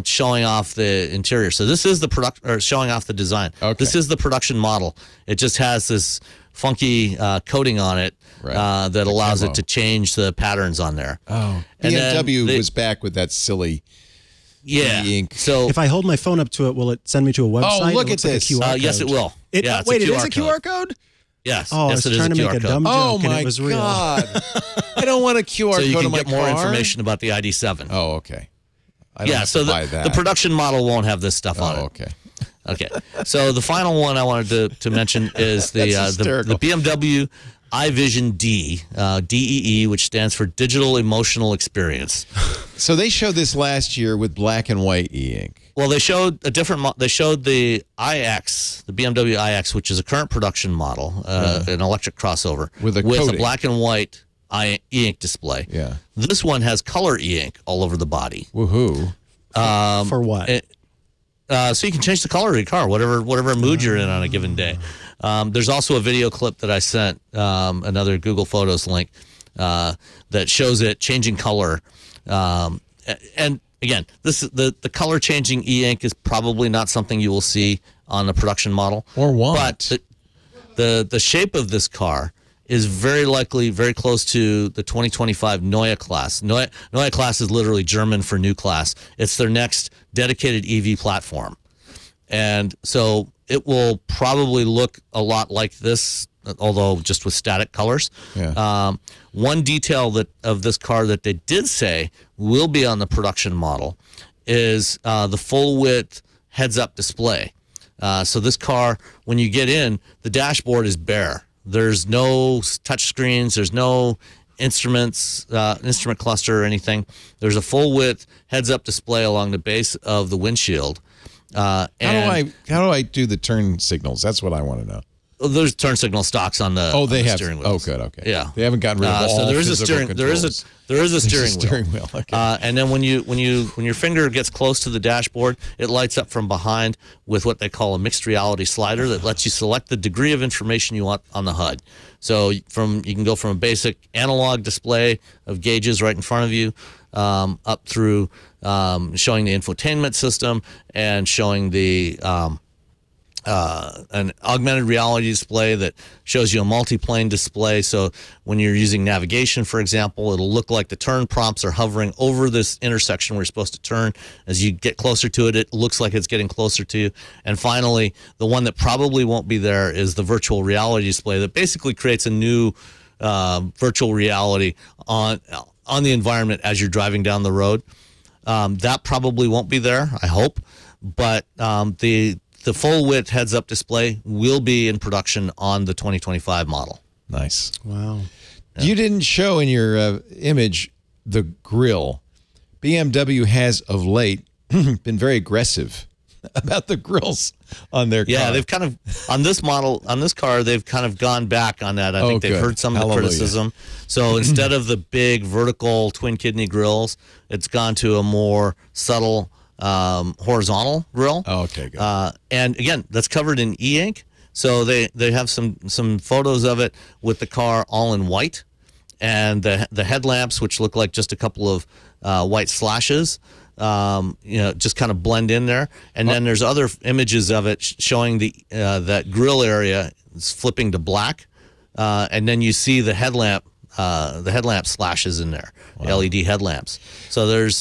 showing off the interior. So this is the product, or showing off the design. Okay. This is the production model. It just has this funky coating on it that allows it to change the patterns on there. Oh, And BMW was back with that silly e-ink. So If I hold my phone up to it, will it send me to a website? look It looks at like a this. QR code. yes, it will. It Yeah, it's is QR a QR code? Yes. Oh, yes, I was trying to make a dumb joke, Oh and my it was real. God! I don't want a QR So you code can on my get more car. information about the ID7. Oh, okay. I don't have so to buy that. the production model won't have this stuff on it. Oh, okay. Okay. So the final one I wanted to mention is the BMW iVision D, DEE, which stands for Digital Emotional Experience. So they showed this last year with black and white e-ink. Well, they showed a different. They showed the iX, the BMW iX, which is a current production model, an electric crossover With a a coating. black and white e-ink display. Yeah. This one has color e-ink all over the body. Woohoo! For what? So you can change the color of your car, whatever mood you're in on a given day. There's also a video clip that I sent, another Google Photos link, that shows it changing color. And again, the color changing e-ink is probably not something you will see on the production model. Or want. But the shape of this car is very likely very close to the 2025 Neue Class. Neue Class is literally German for new class. It's their next dedicated EV platform. And so it will probably look a lot like this, although just with static colors. Yeah. One detail of this car that they did say will be on the production model is the full width heads-up display. So this car, when you get in, the dashboard is bare. There's no touch screens. There's no instrument cluster or anything. There's a full width heads-up display along the base of the windshield. How do I do the turn signals? That's what I want to know. There's turn signal stocks on the steering wheel. Oh, good. Okay. Yeah. They haven't gotten rid of all so there is a physical steering. There is a steering wheel. Okay. And then when your finger gets close to the dashboard, it lights up from behind with what they call a mixed reality slider that lets you select the degree of information you want on the HUD. So you can go from a basic analog display of gauges right in front of you, up through showing the infotainment system and showing the an augmented reality display that shows you a multi-plane display. So when you're using navigation, for example, it'll look like the turn prompts are hovering over this intersection where you're supposed to turn. As you get closer to it, it looks like it's getting closer to you. And finally, the one that probably won't be there is the virtual reality display that basically creates a new virtual reality on the environment as you're driving down the road. That probably won't be there, I hope. But the full width heads up display will be in production on the 2025 model. Nice. Wow. Yeah. You didn't show in your image the grille. BMW has of late been very aggressive about the grills on their car. Yeah, they've kind of on this car, they've kind of gone back on that. I think they've heard some of the criticism. So instead of the big vertical twin kidney grills, it's gone to a more subtle horizontal grill. Oh, okay, good. And again, that's covered in e-ink. So they have some photos of it with the car all in white, and the headlamps, which look like just a couple of white slashes, just kind of blend in there. And then there's other images of it showing that grill area is flipping to black, and then you see the headlamp slashes in there, wow. LED headlamps. So there's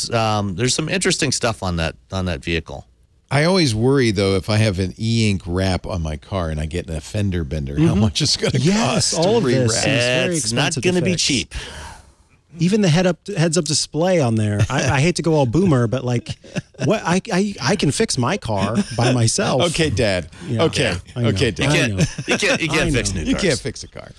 some interesting stuff on that vehicle. I always worry though if I have an e-ink wrap on my car and I get an fender bender, how much it's going to cost? All of this is very it's expensive. not going to be cheap. even the heads up display on there. I hate to go all boomer, but like, what I can fix my car by myself. Okay, Dad. Yeah. Okay, okay, Dad. You can't fix new cars. You can't fix a car.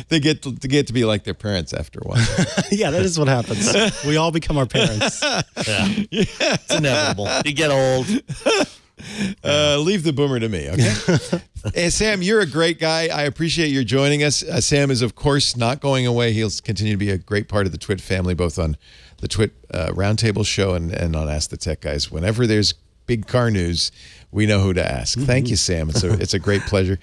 They get to be like their parents after a while. Yeah, that is what happens. We all become our parents. Yeah. It's inevitable. You get old. Leave the boomer to me, okay? Hey, Sam, you're a great guy. I appreciate your joining us. Sam is, of course, not going away. He'll continue to be a great part of the Twit family, both on the Twit Roundtable show and on Ask the Tech Guys. Whenever there's big car news, we know who to ask. Thank you, Sam. It's a great pleasure.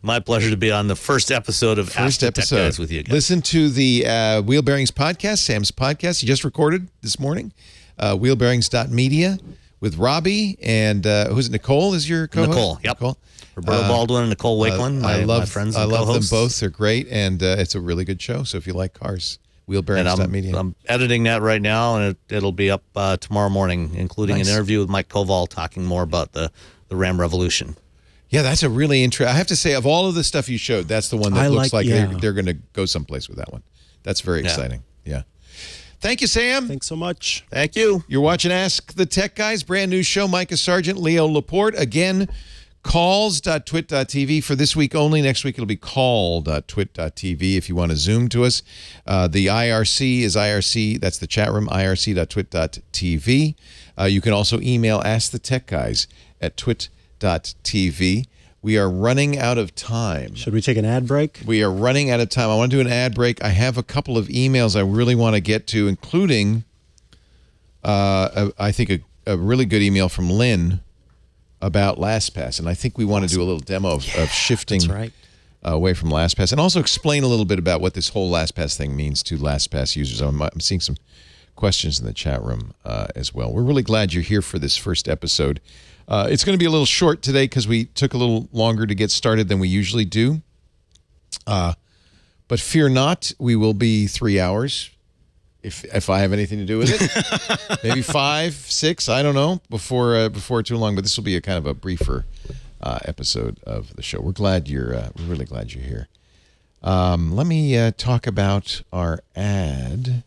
My pleasure to be on the first episode of Ask the Tech Guys with you again. Listen to the Wheel Bearings podcast, Sam's podcast. He just recorded this morning, wheelbearings.media. With Robbie and who's it? Nicole is your co-host? Nicole, yep. Nicole. Roberto Baldwin and Nicole Wakeland, my friends and I love them co-hosts. both. They're great, and it's a really good show. So if you like cars, wheelbearings.media. I'm editing that right now, and it'll be up tomorrow morning, including an interview with Mike Koval talking more about the Ram Revolution. Yeah, that's a really interesting. I have to say, of all of the stuff you showed, that's the one that looks like they're going to go someplace with that one. That's very exciting. Yeah. Thank you, Sam. Thanks so much. Thank you. You're watching Ask the Tech Guys, brand new show. Mikah, Sargent, Leo, Laporte. Again, calls.twit.tv for this week only. Next week, it'll be call.twit.tv if you want to Zoom to us. The IRC is IRC. That's the chat room, irc.twit.tv. You can also email Ask the Tech Guys at twit.tv. We are running out of time. Should we take an ad break? We are running out of time. I want to do an ad break. I have a couple of emails I really want to get to, including, I think, a really good email from Lynn about LastPass. And I think we want to do a little demo of shifting away from LastPass and also explain a little bit about what this whole LastPass thing means to LastPass users. I'm seeing some questions in the chat room as well. We're really glad you're here for this first episode. It's going to be a little short today because we took a little longer to get started than we usually do. But fear not, we will be 3 hours, if I have anything to do with it. Maybe 5, 6, I don't know, before too long. But this will be a kind of a briefer episode of the show. We're really glad you're here. Let me talk about our ad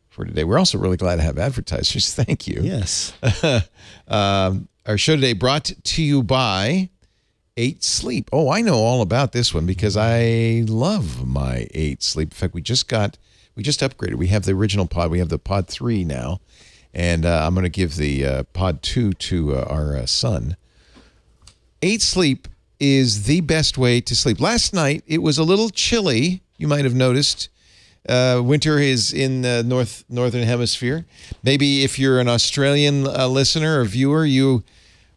for today. We're also really glad to have advertisers. Thank you. Yes. Our show today brought to you by 8 Sleep. Oh, I know all about this one because I love my 8 Sleep. In fact, we just upgraded. We have the original pod. We have the pod 3 now, and I'm going to give the pod 2 to our son. 8 Sleep is the best way to sleep. Last night, it was a little chilly. You might have noticed. Winter is in the northern hemisphere. Maybe if you're an Australian listener or viewer, you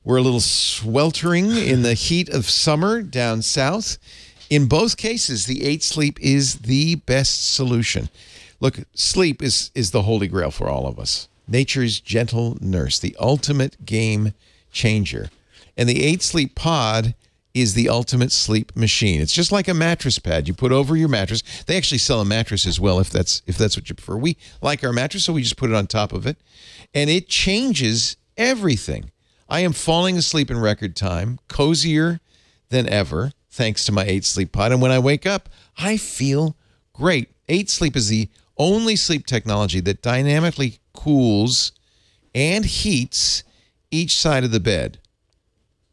were a little sweltering in the heat of summer down south. In both cases, the 8 Sleep is the best solution. Look, sleep is the holy grail for all of us. Nature's gentle nurse, the ultimate game changer. And the 8 Sleep pod is the ultimate sleep machine. It's just like a mattress pad you put over your mattress. They actually sell a mattress as well if that's what you prefer. We like our mattress, so we just put it on top of it. And it changes everything. I am falling asleep in record time, cozier than ever, thanks to my 8 Sleep pod. And when I wake up, I feel great. 8 Sleep is the only sleep technology that dynamically cools and heats each side of the bed.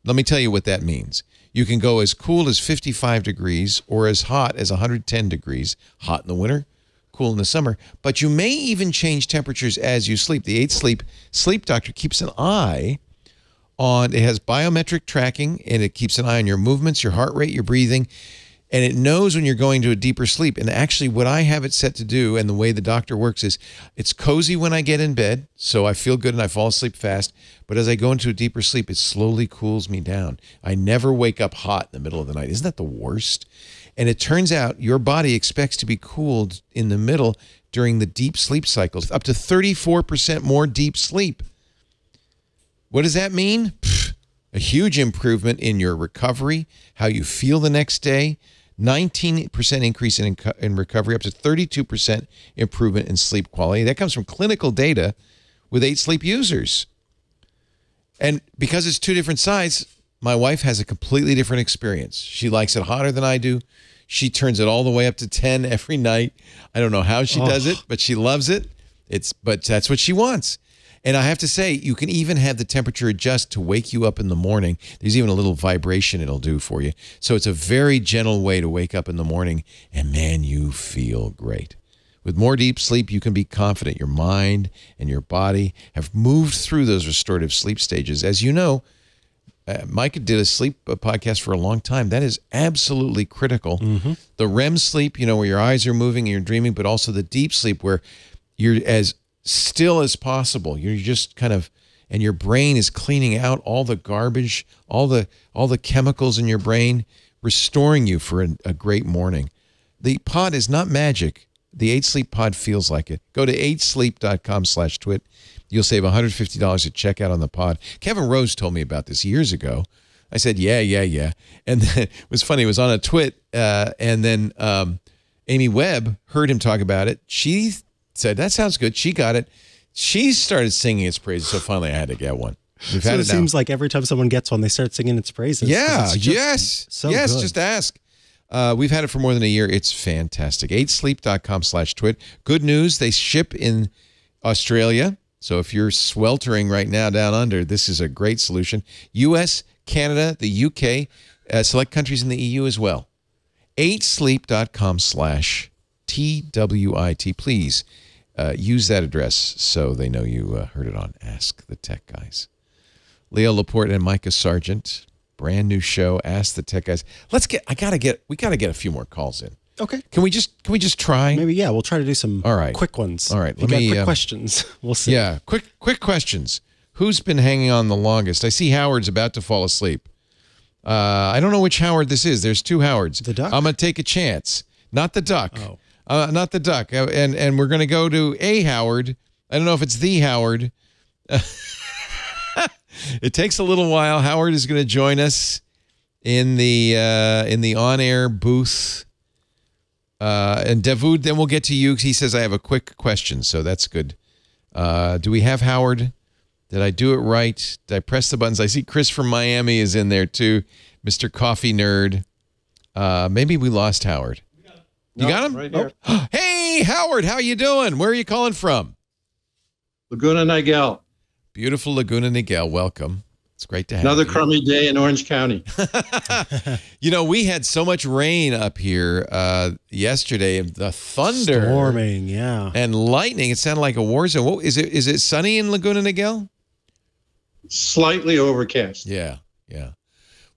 Let me tell you what that means. You can go as cool as 55 degrees or as hot as 110 degrees. Hot in the winter, cool in the summer. But you may even change temperatures as you sleep. The 8 Sleep Doctor keeps an eye on, it has biometric tracking, and it keeps an eye on your movements, your heart rate, your breathing, and it knows when you're going to a deeper sleep. And actually what I have it set to do, and the way the doctor works, is it's cozy when I get in bed, so I feel good and I fall asleep fast. But as I go into a deeper sleep, it slowly cools me down. I never wake up hot in the middle of the night. Isn't that the worst? And it turns out your body expects to be cooled in the middle during the deep sleep cycles, up to 34% more deep sleep. What does that mean? A huge improvement in your recovery, how you feel the next day, 19% increase in recovery, up to 32% improvement in sleep quality. That comes from clinical data with 8 Sleep users. And because it's 2 different sides, my wife has a completely different experience. She likes it hotter than I do. She turns it all the way up to 10 every night. I don't know how she does it, but she loves it. But that's what she wants. And I have to say, you can even have the temperature adjust to wake you up in the morning. There's even a little vibration it'll do for you. So it's a very gentle way to wake up in the morning, and man, you feel great. With more deep sleep, you can be confident your mind and your body have moved through those restorative sleep stages. As you know, Mikah did a sleep podcast for a long time. That is absolutely critical. The REM sleep, where your eyes are moving and you're dreaming, but also the deep sleep where you're as still as possible. You're just kind of, and your brain is cleaning out all the garbage, all the chemicals in your brain, restoring you for a great morning. The pod is not magic. The 8 Sleep pod feels like it. Go to 8sleep.com/twit. You'll save $150 at checkout on the pod. Kevin Rose told me about this years ago. I said, yeah. And then, it was funny. It was on a twit. And then Amy Webb heard him talk about it. She said, that sounds good. She got it. She started singing its praises. So finally I had to get one. We've So had it seems like every time someone gets one, they start singing its praises. Yeah, It's just so yes, good. just ask. We've had it for more than a year. It's fantastic. 8sleep.com/twit. Good news, they ship in Australia. So if you're sweltering right now down under, this is a great solution. U.S., Canada, the UK, select countries in the EU as well. 8sleep.com/TWIT. Please use that address so they know you heard it on Ask the Tech Guys. Leo Laporte and Mikah Sargent. Brand new show, Ask the Tech Guys. We gotta get a few more calls in. Okay. Can we just try? Maybe, we'll try to do some quick ones. All right. If you got quick questions. We'll see. Yeah, quick questions. Who's been hanging on the longest? I see Howard's about to fall asleep. I don't know which Howard this is. There's 2 Howards. The duck? I'm going to take a chance. Not the duck. Oh. Not the duck. And we're going to go to a Howard. I don't know if it's the Howard. It takes a little while. Howard is going to join us in the on-air booth. And Davud, then we'll get to you. He says I have a quick question, so that's good. Do we have Howard? Did I do it right? Did I press the buttons? I see Chris from Miami is in there too. Mr. Coffee Nerd. Maybe we lost Howard. You got him? Right here. Oh. Hey, Howard, how you doing? Where are you calling from? Laguna Niguel. Beautiful Laguna Niguel. Welcome. It's great to have Another you. crummy day in Orange County. We had so much rain up here yesterday. The thunder. Storming, yeah. And lightning. It sounded like a war zone. What, is it sunny in Laguna Niguel? Slightly overcast. Yeah.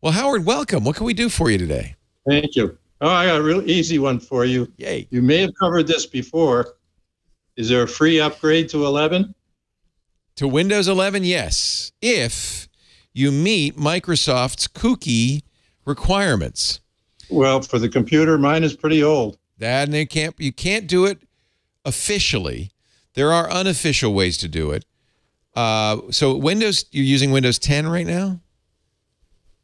Well, Howard, welcome. What can we do for you today? Thank you. Oh, I got a real easy one for you. Yay. You may have covered this before. Is there a free upgrade to 11? To Windows 11, yes. If you meet Microsoft's cookie requirements. Well, for the computer, mine is pretty old. And you can't do it officially. There are unofficial ways to do it. So you're using Windows 10 right now?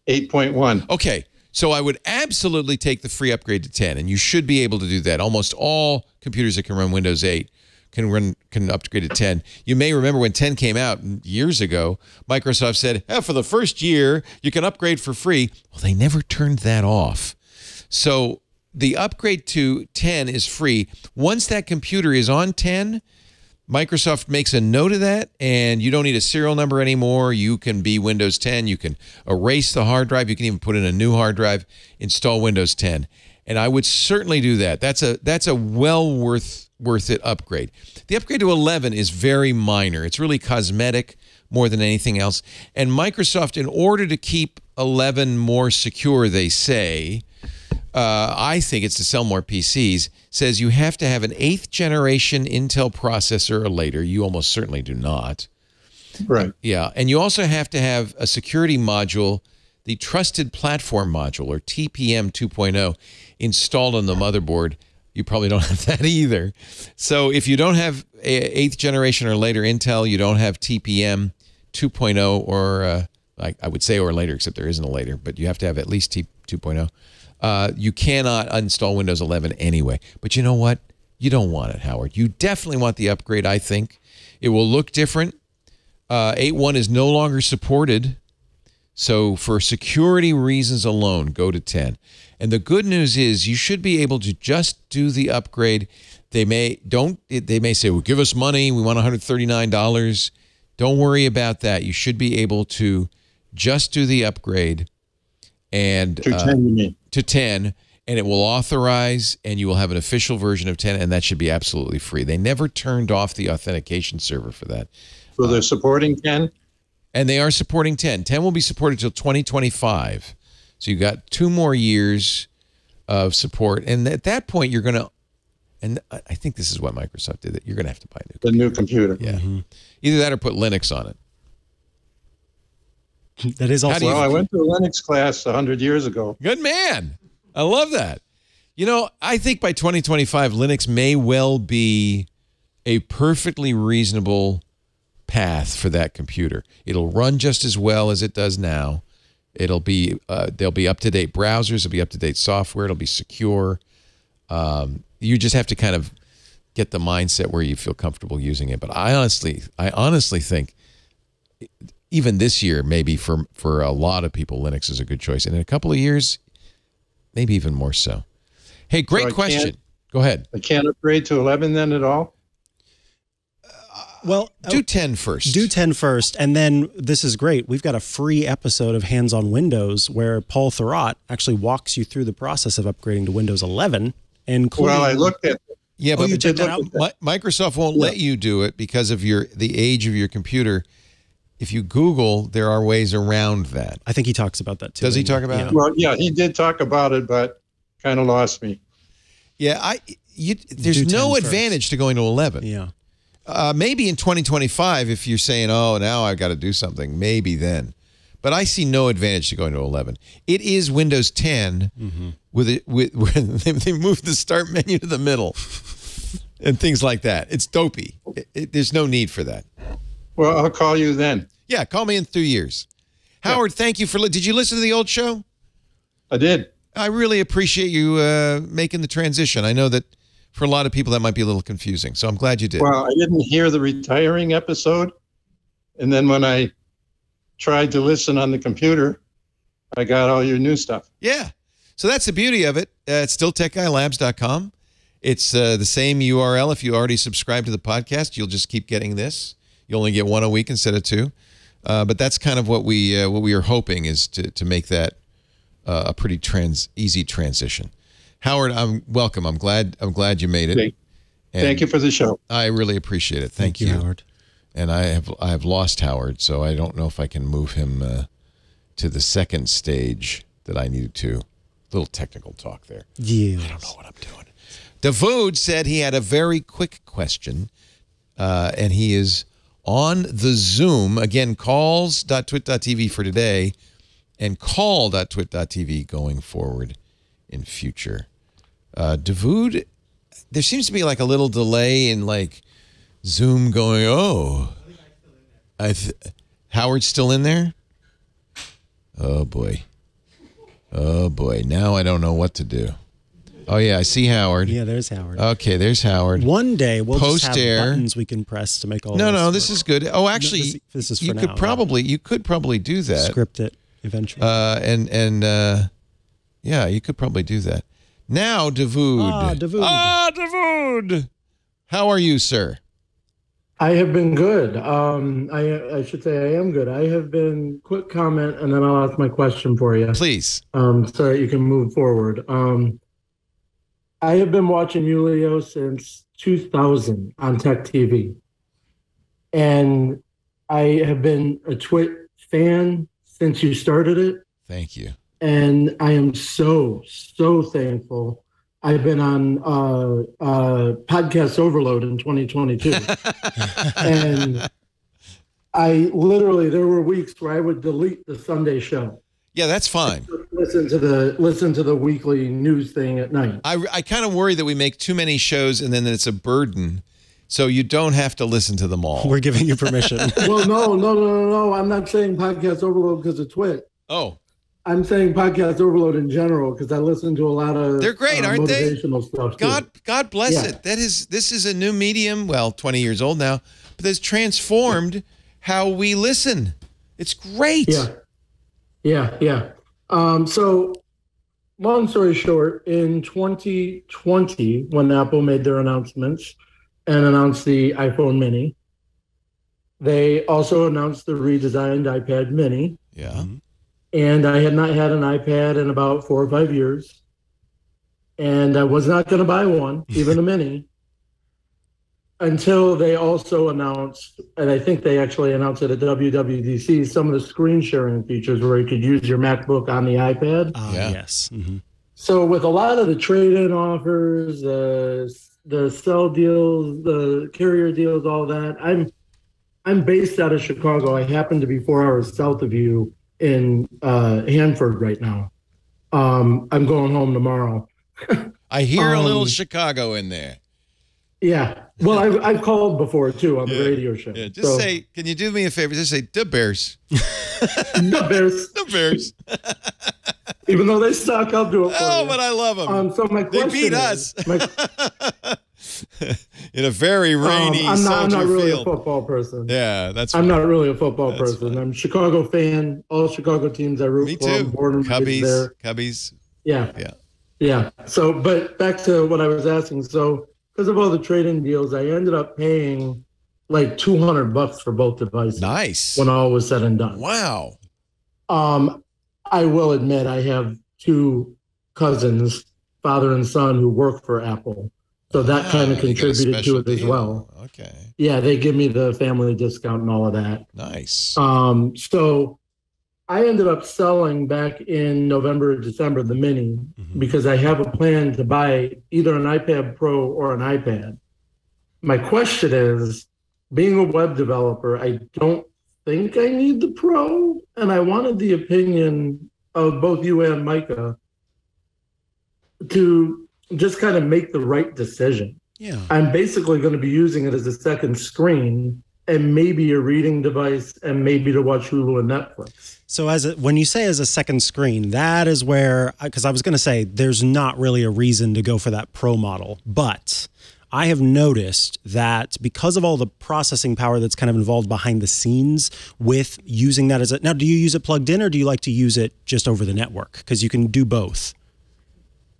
8.1. Okay. So I would absolutely take the free upgrade to 10, and you should be able to do that. Almost all computers that can run Windows 8 can upgrade to 10. You may remember when 10 came out years ago, Microsoft said, for the first year, you can upgrade for free. Well, they never turned that off. So the upgrade to 10 is free. Once that computer is on 10, Microsoft makes a note of that, and you don't need a serial number anymore. You can be Windows 10. You can erase the hard drive. You can even put in a new hard drive, install Windows 10. And I would certainly do that. That's a well worth it upgrade. The upgrade to 11 is very minor. It's really cosmetic more than anything else. And Microsoft, in order to keep 11 more secure, they say, I think it's to sell more PCs, says you have to have an 8th generation Intel processor or later. You almost certainly do not. Right. Yeah. And you also have to have a security module, the Trusted Platform Module, or TPM 2.0, installed on the motherboard. You probably don't have that either. So if you don't have 8th generation or later Intel, you don't have TPM 2.0 or I would say or later, except there isn't a later, but you have to have at least 2.0. You cannot install Windows 11 anyway. But you know what? You don't want it, Howard. You definitely want the upgrade, I think. It will look different. 8.1 is no longer supported. So for security reasons alone, go to 10. And the good news is you should be able to just do the upgrade. They may say, well, give us money. We want $139. Don't worry about that. You should be able to just do the upgrade and To 10, you mean? to 10, and it will authorize, and you will have an official version of 10, and that should be absolutely free. They never turned off the authentication server for that. So they're supporting 10? And they are supporting 10. 10 will be supported until 2025. So you've got 2 more years of support. And at that point, you're going to, and I think this is what Microsoft did, that you're going to have to buy a New computer. Yeah. Either that or put Linux on it. That is also. Well, I went to a Linux class 100 years ago. Good man. I love that. You know, I think by 2025, Linux may well be a perfectly reasonable path for that computer. It'll run just as well as it does now. It'll be there'll be up-to-date browsers. There'll be up-to-date software. It'll be secure. You just have to kind of get the mindset where you feel comfortable using it. But I honestly think even this year, maybe for a lot of people, Linux is a good choice. And in a couple of years, maybe even more so. Hey, great question. Go ahead. I can't upgrade to 11 then at all? Well, do 10 first. Do 10 first, and then this is great. We've got a free episode of Hands on Windows where Paul Thurrott actually walks you through the process of upgrading to Windows 11. Including, Well, I looked at it. Yeah, but you checked that out? Microsoft won't let you do it because of the age of your computer. If you Google, there are ways around that. I think he talks about that too. Does he talk about it? Well, yeah, he did talk about it, but kind of lost me. Yeah, there's no advantage to going to 11. Yeah. Maybe in 2025, if you're saying, oh, now I've got to do something, maybe then. But I see no advantage to going to 11. It is Windows 10 with they moved the start menu to the middle and things like that. It's dopey. There's no need for that. Well, I'll call you then. Yeah, call me in 2 years. Howard, thank you for. Did you listen to the old show? I did. I really appreciate you making the transition. I know that for a lot of people that might be a little confusing, so I'm glad you did. Well, I didn't hear the retiring episode, and then when I tried to listen on the computer, I got all your new stuff. Yeah, so that's the beauty of it. It's still techguylabs.com. It's the same URL. If you already subscribe to the podcast, you'll just keep getting this. You only get 1 a week instead of 2. But that's kind of what we are hoping is to make that a pretty easy transition. Howard, welcome. I'm glad you made it. Thank you for the show. I really appreciate it. Thank you, Howard. And I have lost Howard, so I don't know if I can move him to the second stage that I needed to. A little technical talk there. Yeah. I don't know what I'm doing. Davood said he had a very quick question, and he is on the Zoom. Again, calls.twit.tv for today and call.twit.tv going forward in future. Davood, there seems to be like a little delay in like Zoom going, oh. Howard's still in there? Oh, boy. Oh, boy. Now I don't know what to do. Oh, yeah, I see Howard. Yeah, there's Howard. Okay, there's Howard. One day we'll just have Post-air. buttons we can press to make all No, this this is good. Oh, actually, this is for you now, could probably do that. script it eventually. Yeah, you could probably do that. Now, Davood. Davood. How are you, sir? I have been good. I should say I am good. I have been, quick comment, and then I'll ask my question for you. Please. So that you can move forward. I have been watching Julio since 2000 on Tech TV. And I have been a Twit fan since you started it. Thank you. And I am so thankful. I've been on Podcast Overload in 2022. And there were weeks where I would delete the Sunday show. Yeah, that's fine. Listen to the weekly news thing at night. I kind of worry that we make too many shows and then it's a burden. So you don't have to listen to them all. We're giving you permission. Well, no. I'm not saying Podcast Overload because of Twit. Oh. I'm saying Podcast Overload in general because I listen to a lot of they're great, aren't they? Motivational stuff. God bless it. This is a new medium. Well, 20 years old now, but that's transformed how we listen. It's great. Yeah. Yeah. So long story short, in 2020, when Apple made their announcements and announced the iPhone mini, they also announced the redesigned iPad mini. Yeah. And I had not had an iPad in about 4 or 5 years. And I was not going to buy one, even a mini, until they also announced, and I think they actually announced it at WWDC, some of the screen sharing features where you could use your MacBook on the iPad. Yes. Mm-hmm. So with a lot of the trade-in offers, the sell deals, the carrier deals, all that, I'm based out of Chicago. I happen to be 4 hours south of you in Hanford right now. I'm going home tomorrow. I hear a little Chicago in there. Yeah. Well, I've called before, too, on the radio show. Yeah, just say, can you do me a favor? Just say, the Bears. The Bears. The Bears. Even though they suck, I'll do it for you. But I love them. So my question they beat us. In a very rainy I'm not really field. a football person. Yeah, that's I'm fine. not really a football person. Fine. I'm a Chicago fan. All Chicago teams I root Me for. too. I'm born and raised there. Cubbies. Yeah. So, but back to what I was asking. So, because of all the trade-in deals, I ended up paying like $200 for both devices. Nice. When all was said and done. Wow. I will admit I have 2 cousins, father and son, who work for Apple. So that kind of contributed to it as well. Okay. Yeah, they give me the family discount and all of that. Nice. So I ended up selling back in November or December the mini because I have a plan to buy either an iPad Pro or an iPad. My question is, being a web developer, I don't think I need the Pro, and I wanted the opinion of both you and Mikah to just kind of make the right decision. Yeah. I'm basically going to be using it as a second screen and maybe a reading device and maybe to watch Hulu and Netflix. So when you say as a second screen, that is where, because I was going to say there's not really a reason to go for that Pro model, but I have noticed that because of all the processing power that's kind of involved behind the scenes with using that as now, do you use it plugged in or do you like to use it just over the network? Because you can do both.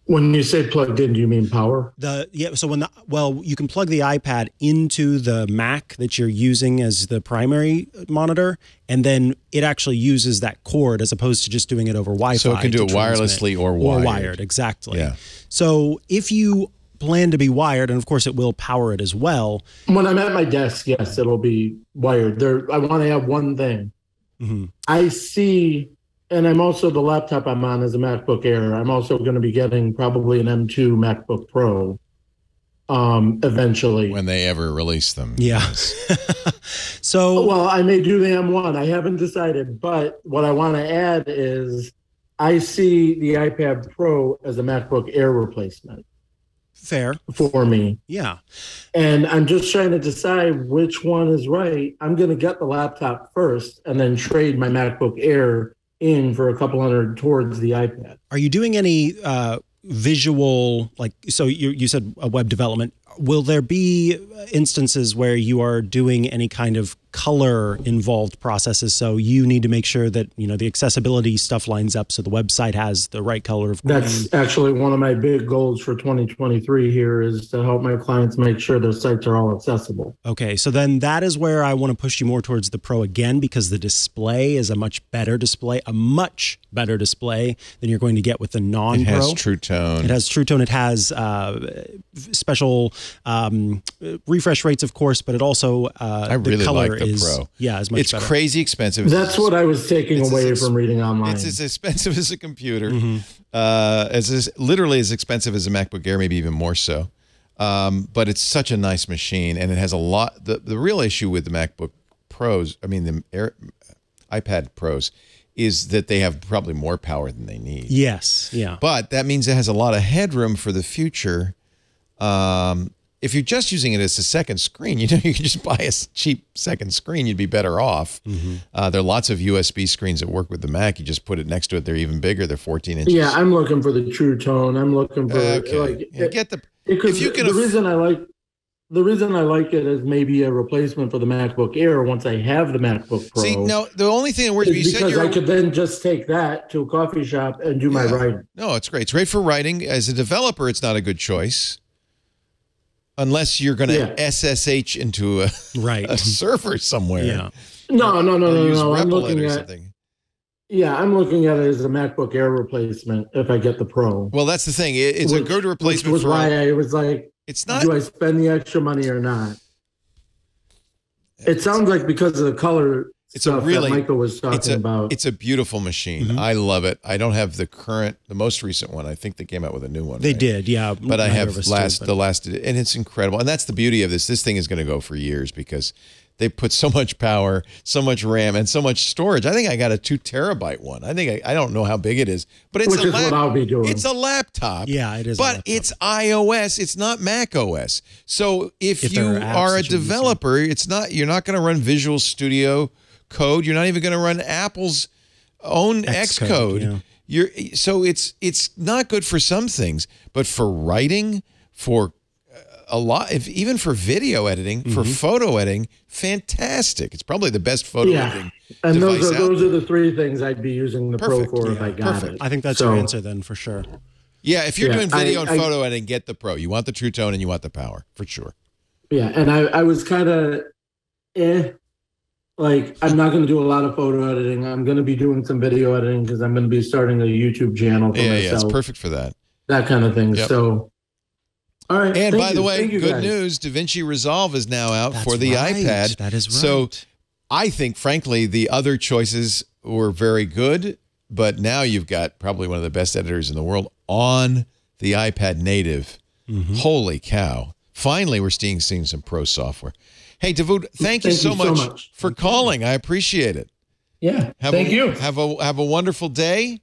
When you say plugged in, do you mean power? So you can plug the iPad into the Mac that you're using as the primary monitor, and then it actually uses that cord as opposed to just doing it over Wi-Fi. So it can do it wirelessly or wired. Or wired, exactly. Yeah. So if you plan to be wired, and of course it will power it as well. When I'm at my desk, yes, it'll be wired. I want to have one thing. Mm-hmm. I see, and I'm also, the laptop I'm on is a MacBook Air. I'm also going to be getting probably an M2 MacBook Pro eventually. When they ever release them. Yeah. So, well, I may do the M1. I haven't decided, but what I want to add is I see the iPad Pro as a MacBook Air replacement. Fair. For me. Yeah. And I'm just trying to decide which one is right. I'm going to get the laptop first and then trade my MacBook Air in for a couple hundred towards the iPad. Are you doing any visual, so you said a web development. Will there be instances where you are doing any kind of color involved processes? So you need to make sure that, the accessibility stuff lines up so the website has the right color of green. That's actually one of my big goals for 2023 here is to help my clients make sure their sites are all accessible. Okay. So then that is where I want to push you more towards the Pro again, because the display is a much better display than you're going to get with the non-Pro. It has True Tone. It has True Tone. It has special refresh rates, of course, but it also I really like the Pro. Yeah, is much it's better. Crazy expensive. That's what I was taking away from reading online. It's as expensive as a computer. Literally as expensive as a MacBook Air, maybe even more so. But it's such a nice machine, and it has a lot. The real issue with the MacBook Pros, the iPad Pros, is that they have probably more power than they need. Yes, yeah. But that means it has a lot of headroom for the future. If you're just using it as a second screen, you can just buy a cheap second screen. You'd be better off. There are lots of USB screens that work with the Mac. You just put it next to it. They're even bigger. They're 14 inches. Yeah, I'm looking for the True Tone. I'm looking for get the. the reason I like the reason I like it as maybe a replacement for the MacBook Air once I have the MacBook Pro. See, no, the only thing that worries me, you said because I could then just take that to a coffee shop and do my writing. No, it's great. It's great for writing. As a developer, it's not a good choice. Unless you're going to SSH into a server somewhere. Yeah. No. I'm looking at something. Yeah, I'm looking at it as a MacBook Air replacement if I get the Pro. Well, that's the thing. It's a good replacement. Which was why I was like, it's not. Do I spend the extra money or not? It sounds like because of the color. It's a really that Mikah was talking about. It's a beautiful machine. I love it. I don't have the most recent one. I think they came out with a new one. They did, yeah. But I have the last, and it's incredible. And that's the beauty of this. This thing is going to go for years because they put so much power, so much RAM, and so much storage. I think I got a 2 terabyte one. I think I don't know how big it is, but it's what I'll be doing. It's a laptop. Yeah, it is. But it's iOS. It's not Mac OS. So if you are a developer, you're not going to run Visual Studio Code. You're not even going to run Apple's own Xcode. So it's not good for some things, but for writing, for a lot, even for video editing, for photo editing, fantastic. It's probably the best photo editing and device those are the 3 things I'd be using the Pro for if I got it. I think that's your answer then, for sure. Yeah, if you're doing video and photo editing, get the Pro. You want the True Tone and you want the power, for sure. Yeah, and I was kind of like, I'm not going to do a lot of photo editing. I'm going to be doing some video editing because I'm going to be starting a YouTube channel for myself. Yeah, it's perfect for that. That kind of thing. Yep. So, all right. And by the way, good news, DaVinci Resolve is now out for the iPad. That is right. So I think, frankly, the other choices were very good, but now you've got probably one of the best editors in the world on the iPad native. Holy cow. Finally, we're seeing some pro software. Hey, Davud, thank you so much for calling. I appreciate it. Yeah, thank you. Have a wonderful day.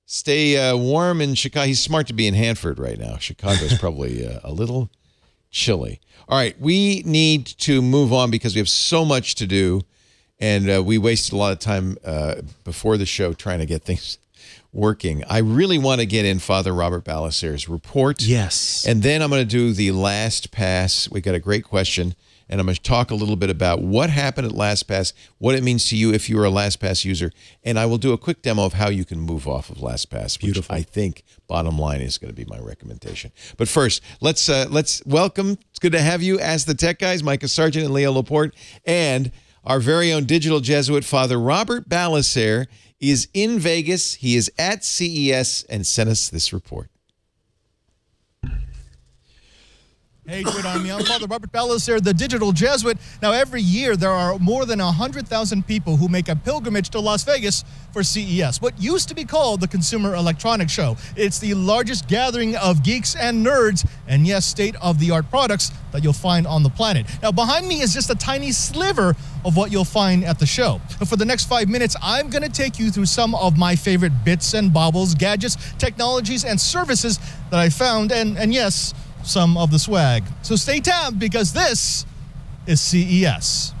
Stay warm in Chicago. He's smart to be in Hanford right now. Chicago's probably a little chilly. All right, we need to move on because we have so much to do, and we wasted a lot of time before the show trying to get things working. I really want to get in Father Robert Ballacer's report. Yes. And then I'm going to do the LastPass. We got a great question. And I'm going to talk a little bit about what happened at LastPass, what it means to you if you're a LastPass user, and I will do a quick demo of how you can move off of LastPass, which I think, bottom line, is going to be my recommendation. But first, let's welcome. It's good to have you as the tech guys, Mikah Sargent and Leo Laporte, and our very own digital Jesuit, Father Robert Ballacer, is in Vegas. He is at CES and sent us this report. Hey, Twit Army, I'm Father Robert Ballacer, the digital Jesuit. Now, every year, there are more than 100,000 people who make a pilgrimage to Las Vegas for CES, what used to be called the Consumer Electronics Show. It's the largest gathering of geeks and nerds, and yes, state-of-the-art products that you'll find on the planet. Now, behind me is just a tiny sliver of what you'll find at the show. But for the next 5 minutes, I'm going to take you through some of my favorite bits and baubles, gadgets, technologies, and services that I found, and yes, some of the swag. So stay tapped because this is CES.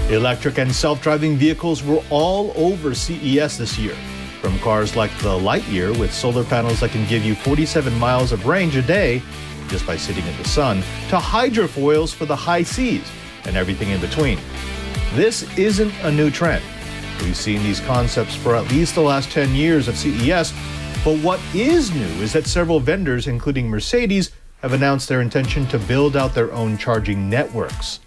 Electric and self-driving vehicles were all over CES this year. From cars like the Lightyear with solar panels that can give you 47 miles of range a day just by sitting in the sun, to hydrofoils for the high seas and everything in between. This isn't a new trend. We've seen these concepts for at least the last 10 years of CES, but what is new is that several vendors, including Mercedes, have announced their intention to build out their own charging networks.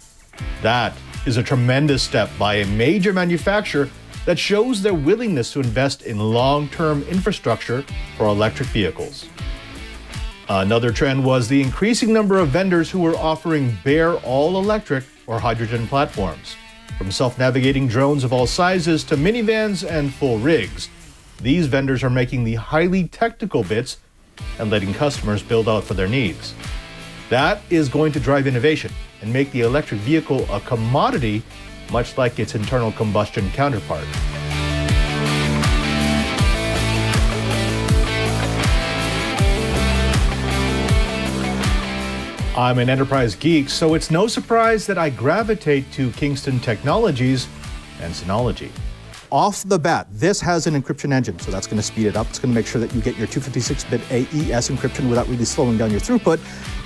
That is a tremendous step by a major manufacturer that shows their willingness to invest in long-term infrastructure for electric vehicles. Another trend was the increasing number of vendors who were offering bare all-electric or hydrogen platforms. From self-navigating drones of all sizes to minivans and full rigs, these vendors are making the highly technical bits and letting customers build out for their needs. That is going to drive innovation and make the electric vehicle a commodity much like its internal combustion counterpart. I'm an enterprise geek, so it's no surprise that I gravitate to Kingston Technologies and Synology. Off the bat, this has an encryption engine, so that's going to speed it up. It's going to make sure that you get your 256-bit AES encryption without really slowing down your throughput.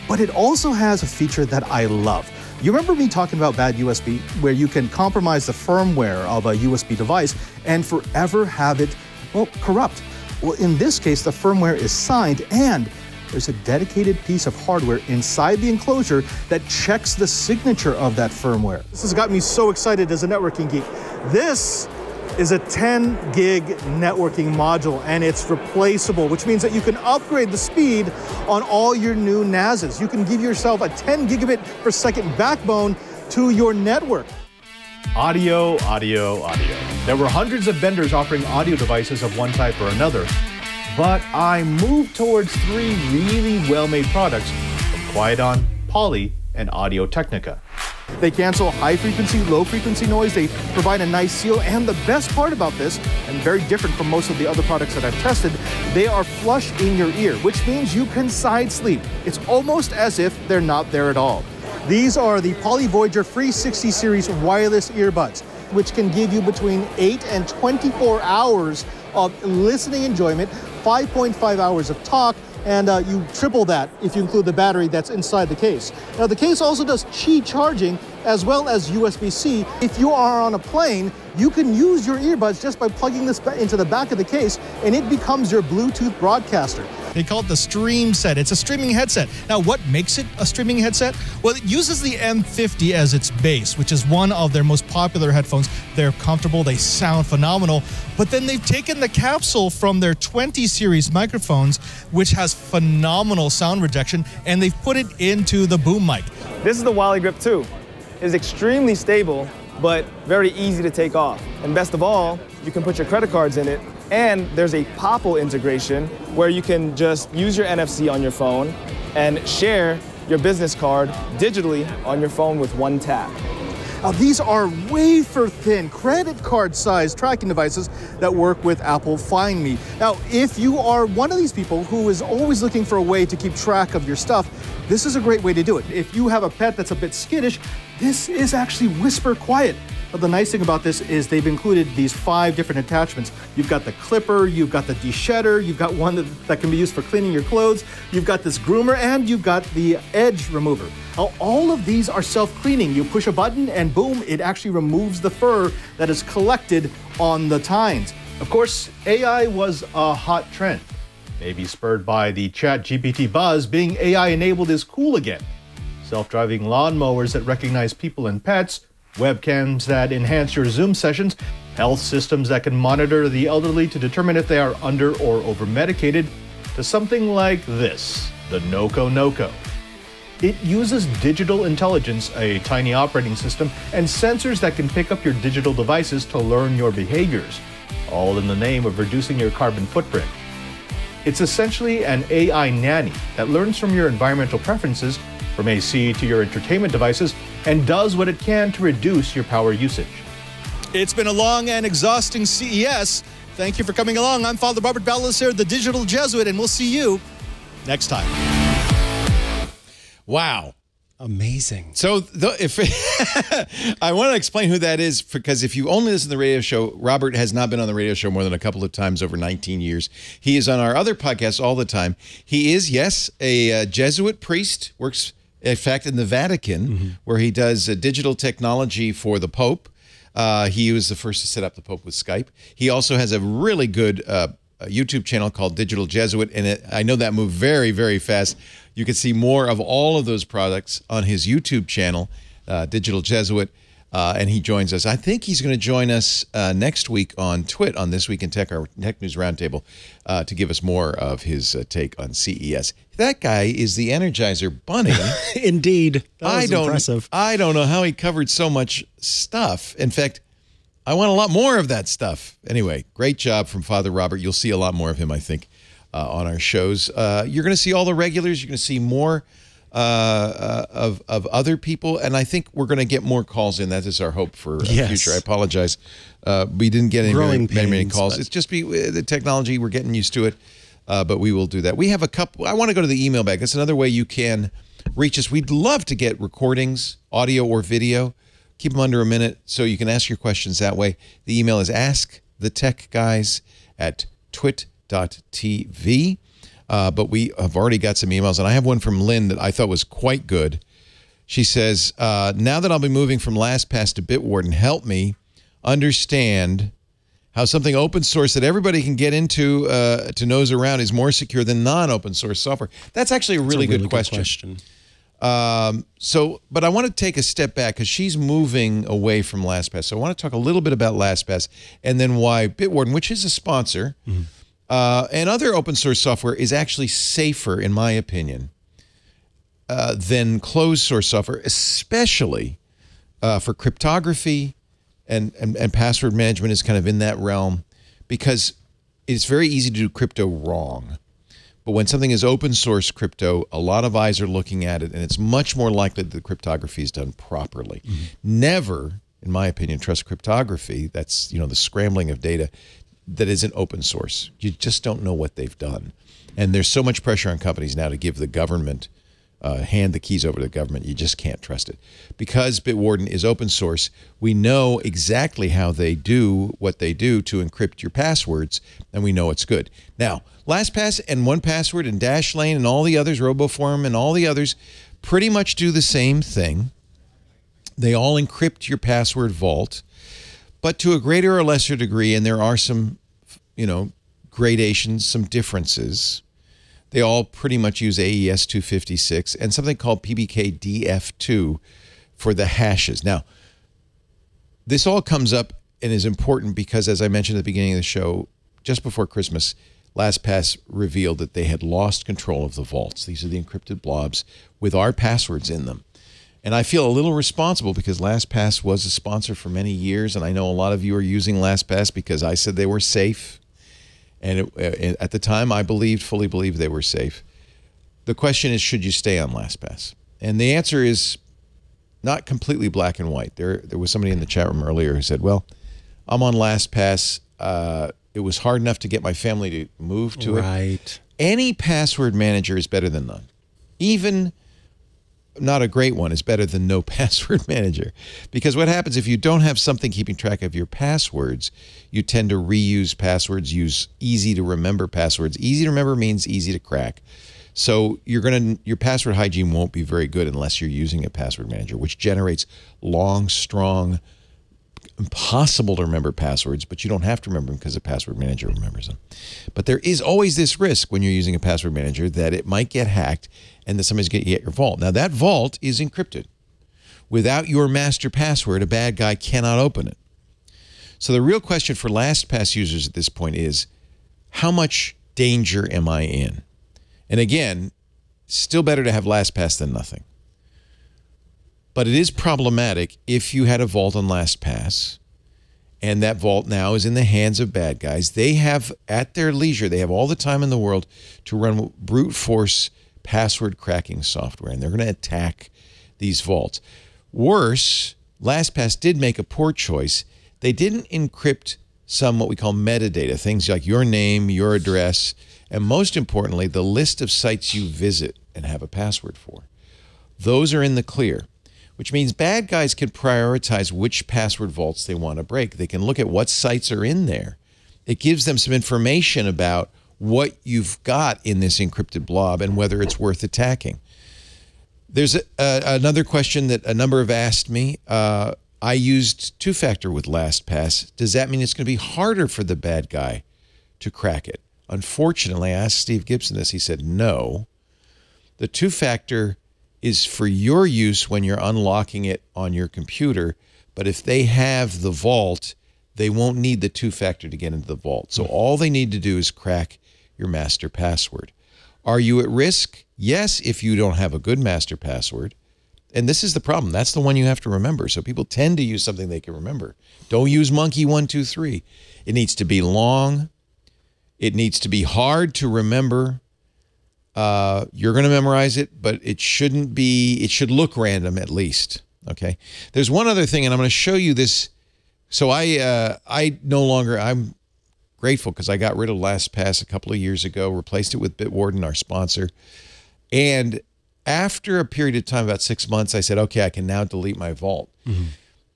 But it also has a feature that I love. You remember me talking about bad USB, where you can compromise the firmware of a USB device and forever have it, well, corrupt. Well, in this case, the firmware is signed, and there's a dedicated piece of hardware inside the enclosure that checks the signature of that firmware. This has got me so excited as a networking geek. This is a 10 gig networking module, and it's replaceable, which means that you can upgrade the speed on all your new NASs. You can give yourself a 10 gigabit per second backbone to your network. Audio, audio, audio. There were hundreds of vendors offering audio devices of one type or another, but I moved towards three really well-made products from Quieton, Poly, and Audio-Technica. They cancel high-frequency, low-frequency noise. They provide a nice seal. And the best part about this, and very different from most of the other products that I've tested, they are flush in your ear, which means you can side sleep. It's almost as if they're not there at all. These are the Poly Voyager Free 60 Series wireless earbuds, which can give you between 8 and 24 hours of listening enjoyment, 5.5 hours of talk, and you triple that if you include the battery that's inside the case. Now, the case also does Qi charging as well as USB-C. If you are on a plane, you can use your earbuds just by plugging this into the back of the case, and it becomes your Bluetooth broadcaster. They call it the Stream Set. It's a streaming headset. Now, what makes it a streaming headset? Well, it uses the M50 as its base, which is one of their most popular headphones. They're comfortable, they sound phenomenal, but then they've taken the capsule from their 20 series microphones, which has phenomenal sound rejection, and they've put it into the boom mic. This is the Wally Grip 2. It's extremely stable, but very easy to take off. And best of all, you can put your credit cards in it. And there's a Popple integration where you can just use your NFC on your phone and share your business card digitally on your phone with one tap. Now, these are wafer-thin, credit card-sized tracking devices that work with Apple Find Me. Now, if you are one of these people who is always looking for a way to keep track of your stuff, this is a great way to do it. If you have a pet that's a bit skittish, this is actually whisper quiet. But the nice thing about this is they've included these 5 different attachments. You've got the clipper, you've got the deshedder, you've got one that can be used for cleaning your clothes, you've got this groomer, and you've got the edge remover. Now, all of these are self-cleaning. You push a button and boom, it actually removes the fur that is collected on the tines. Of course, AI was a hot trend. Maybe spurred by the ChatGPT buzz, being AI-enabled is cool again. Self-driving lawnmowers that recognize people and pets, webcams that enhance your Zoom sessions, health systems that can monitor the elderly to determine if they are under or over-medicated, to something like this, the NoCo. It uses digital intelligence, a tiny operating system, and sensors that can pick up your digital devices to learn your behaviors, all in the name of reducing your carbon footprint. It's essentially an AI nanny that learns from your environmental preferences, from AC to your entertainment devices, and does what it can to reduce your power usage. It's been a long and exhausting CES. Thank you for coming along. I'm Father Robert Ballacer, the Digital Jesuit, and we'll see you next time. Wow. Amazing. So if I want to explain who that is, because if you only listen to the radio show, Robert has not been on the radio show more than a couple of times over 19 years. He is on our other podcasts all the time. He is, yes, a Jesuit priest, works, in fact, in the Vatican, where he does digital technology for the Pope. He was the first to set up the Pope with Skype. He also has a really good YouTube channel called Digital Jesuit, and I know that moved very, very fast. You can see more of all of those products on his YouTube channel, Digital Jesuit, and he joins us. I think he's going to join us next week on Twit, on This Week in Tech, our Tech News Roundtable, to give us more of his take on CES. That guy is the Energizer Bunny. Indeed. That was impressive. I don't know how he covered so much stuff. In fact, I want a lot more of that stuff. Anyway, great job from Father Robert. You'll see a lot more of him, I think, on our shows. You're going to see all the regulars. You're going to see more of other people, and I think we're going to get more calls in. That is our hope for the future. I apologize. We didn't get many calls. But it's just the technology. We're getting used to it, but we will do that. We have a couple. I want to go to the email bag. That's another way you can reach us. We'd love to get recordings, audio or video. Keep them under a minute so you can ask your questions that way. The email is askthetechguys@twit.tv. But we have already got some emails, and I have one from Lynn that I thought was quite good. She says, now that I'll be moving from LastPass to Bitwarden, help me understand how something open source that everybody can get into to nose around is more secure than non-open source software. That's actually a really good question. But I want to take a step back because she's moving away from LastPass. So I want to talk a little bit about LastPass and then why Bitwarden, which is a sponsor, and other open source software is actually safer, in my opinion, than closed source software, especially for cryptography and password management is kind of in that realm because it's very easy to do crypto wrong. But when something is open source crypto, a lot of eyes are looking at it, and it's much more likely that the cryptography is done properly. Never, in my opinion, trust cryptography. That's, the scrambling of data that isn't open source. You just don't know what they've done. And there's so much pressure on companies now to give the government, hand the keys over to the government. You just can't trust it. Because Bitwarden is open source, we know exactly how they do what they do to encrypt your passwords, and we know it's good. Now, LastPass and 1Password and Dashlane and all the others, RoboForm and all the others, pretty much do the same thing. They all encrypt your password vault, but to a greater or lesser degree, and there are some, gradations, some differences. They all pretty much use AES 256 and something called PBKDF2 for the hashes. Now, this all comes up and is important because, as I mentioned at the beginning of the show, just before Christmas, LastPass revealed that they had lost control of the vaults. These are the encrypted blobs with our passwords in them. And I feel a little responsible because LastPass was a sponsor for many years, and I know a lot of you are using LastPass because I said they were safe. And at the time, I fully believed they were safe. The question is, should you stay on LastPass? And the answer is not completely black and white. There was somebody in the chat room earlier who said, well, I'm on LastPass. It was hard enough to get my family to move to it. Right. Any password manager is better than none. Even not a great one is better than no password manager. Because what happens if you don't have something keeping track of your passwords, you tend to reuse passwords, use easy to remember passwords. Easy to remember means easy to crack. So your password hygiene won't be very good unless you're using a password manager, which generates long, strong, impossible to remember passwords, but you don't have to remember them because a password manager remembers them. But there is always this risk when you're using a password manager that it might get hacked and that somebody's going to get your vault. Now, that vault is encrypted. Without your master password, a bad guy cannot open it. So the real question for LastPass users at this point is, how much danger am I in? And again, still better to have LastPass than nothing. But it is problematic if you had a vault on LastPass and that vault now is in the hands of bad guys. They have, at their leisure, they have all the time in the world to run brute force password cracking software, and they're going to attack these vaults. Worse, LastPass did make a poor choice. They didn't encrypt some what we call metadata, things like your name, your address, and most importantly, the list of sites you visit and have a password for. Those are in the clear, which means bad guys can prioritize which password vaults they want to break. They can look at what sites are in there. It gives them some information about what you've got in this encrypted blob and whether it's worth attacking. There's another question that a number have asked me. I used two-factor with LastPass. Does that mean it's going to be harder for the bad guy to crack it? Unfortunately, I asked Steve Gibson this. He said no. The two-factor is for your use when you're unlocking it on your computer, but if they have the vault, they won't need the two-factor to get into the vault. So all they need to do is crack your master password. Are you at risk? Yes, if you don't have a good master password. And this is the problem. That's the one you have to remember. So people tend to use something they can remember. Don't use monkey123. It needs to be long. It needs to be hard to remember. You're going to memorize it, but it shouldn't be, it should look random at least. Okay. There's one other thing, and I'm going to show you this. So I no longer, I'm grateful because I got rid of LastPass a couple of years ago, replaced it with Bitwarden, our sponsor. And after a period of time, about 6 months, I said, okay, I can now delete my vault.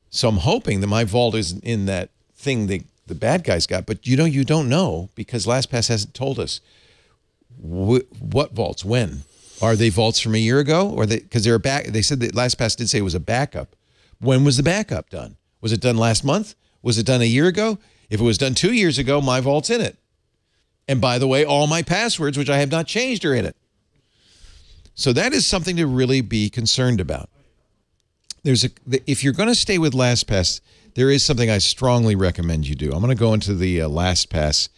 So I'm hoping that my vault isn't in that thing that the bad guys got. But you don't know because LastPass hasn't told us what vaults, when. Are they vaults from a year ago? Or because they're back? They said that LastPass did say it was a backup. When was the backup done? Was it done last month? Was it done a year ago? If it was done 2 years ago, my vault's in it. And by the way, all my passwords, which I have not changed, are in it. So that is something to really be concerned about. If you're going to stay with LastPass, there is something I strongly recommend you do. I'm going to go into the LastPass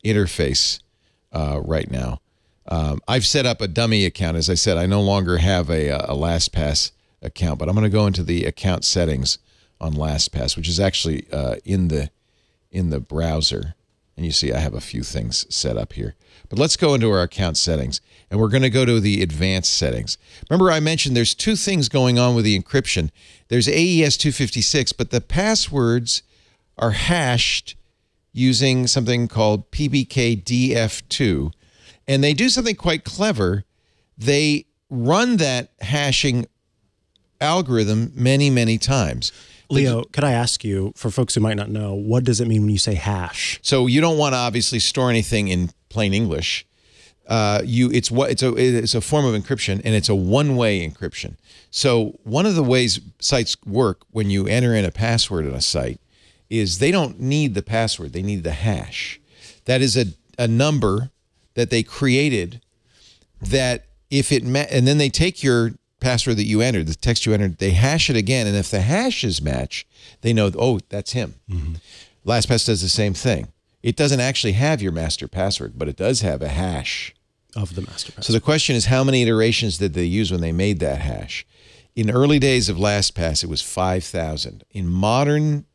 interface right now. I've set up a dummy account. As I said, I no longer have a LastPass account, but I'm going to go into the account settings on LastPass, which is actually in the browser. And you see I have a few things set up here. But let's go into our account settings, and we're going to go to the advanced settings. Remember I mentioned there's two things going on with the encryption. There's AES 256, but the passwords are hashed using something called PBKDF2. And they do something quite clever. They run that hashing algorithm many, many times. Leo, could I ask you, for folks who might not know, what does it mean when you say hash? So you don't want to obviously store anything in plain English. It's a form of encryption, and it's a one-way encryption. So one of the ways sites work when you enter in a password on a site is they don't need the password; they need the hash. That is a number that they created. That if it and then they take your password that you entered, the text you entered, they hash it again, and if the hashes match, they know, oh, that's him. LastPass does the same thing. It doesn't actually have your master password, but it does have a hash of the master password. So the question is, how many iterations did they use when they made that hash? In early days of LastPass, it was 5,000. In modern,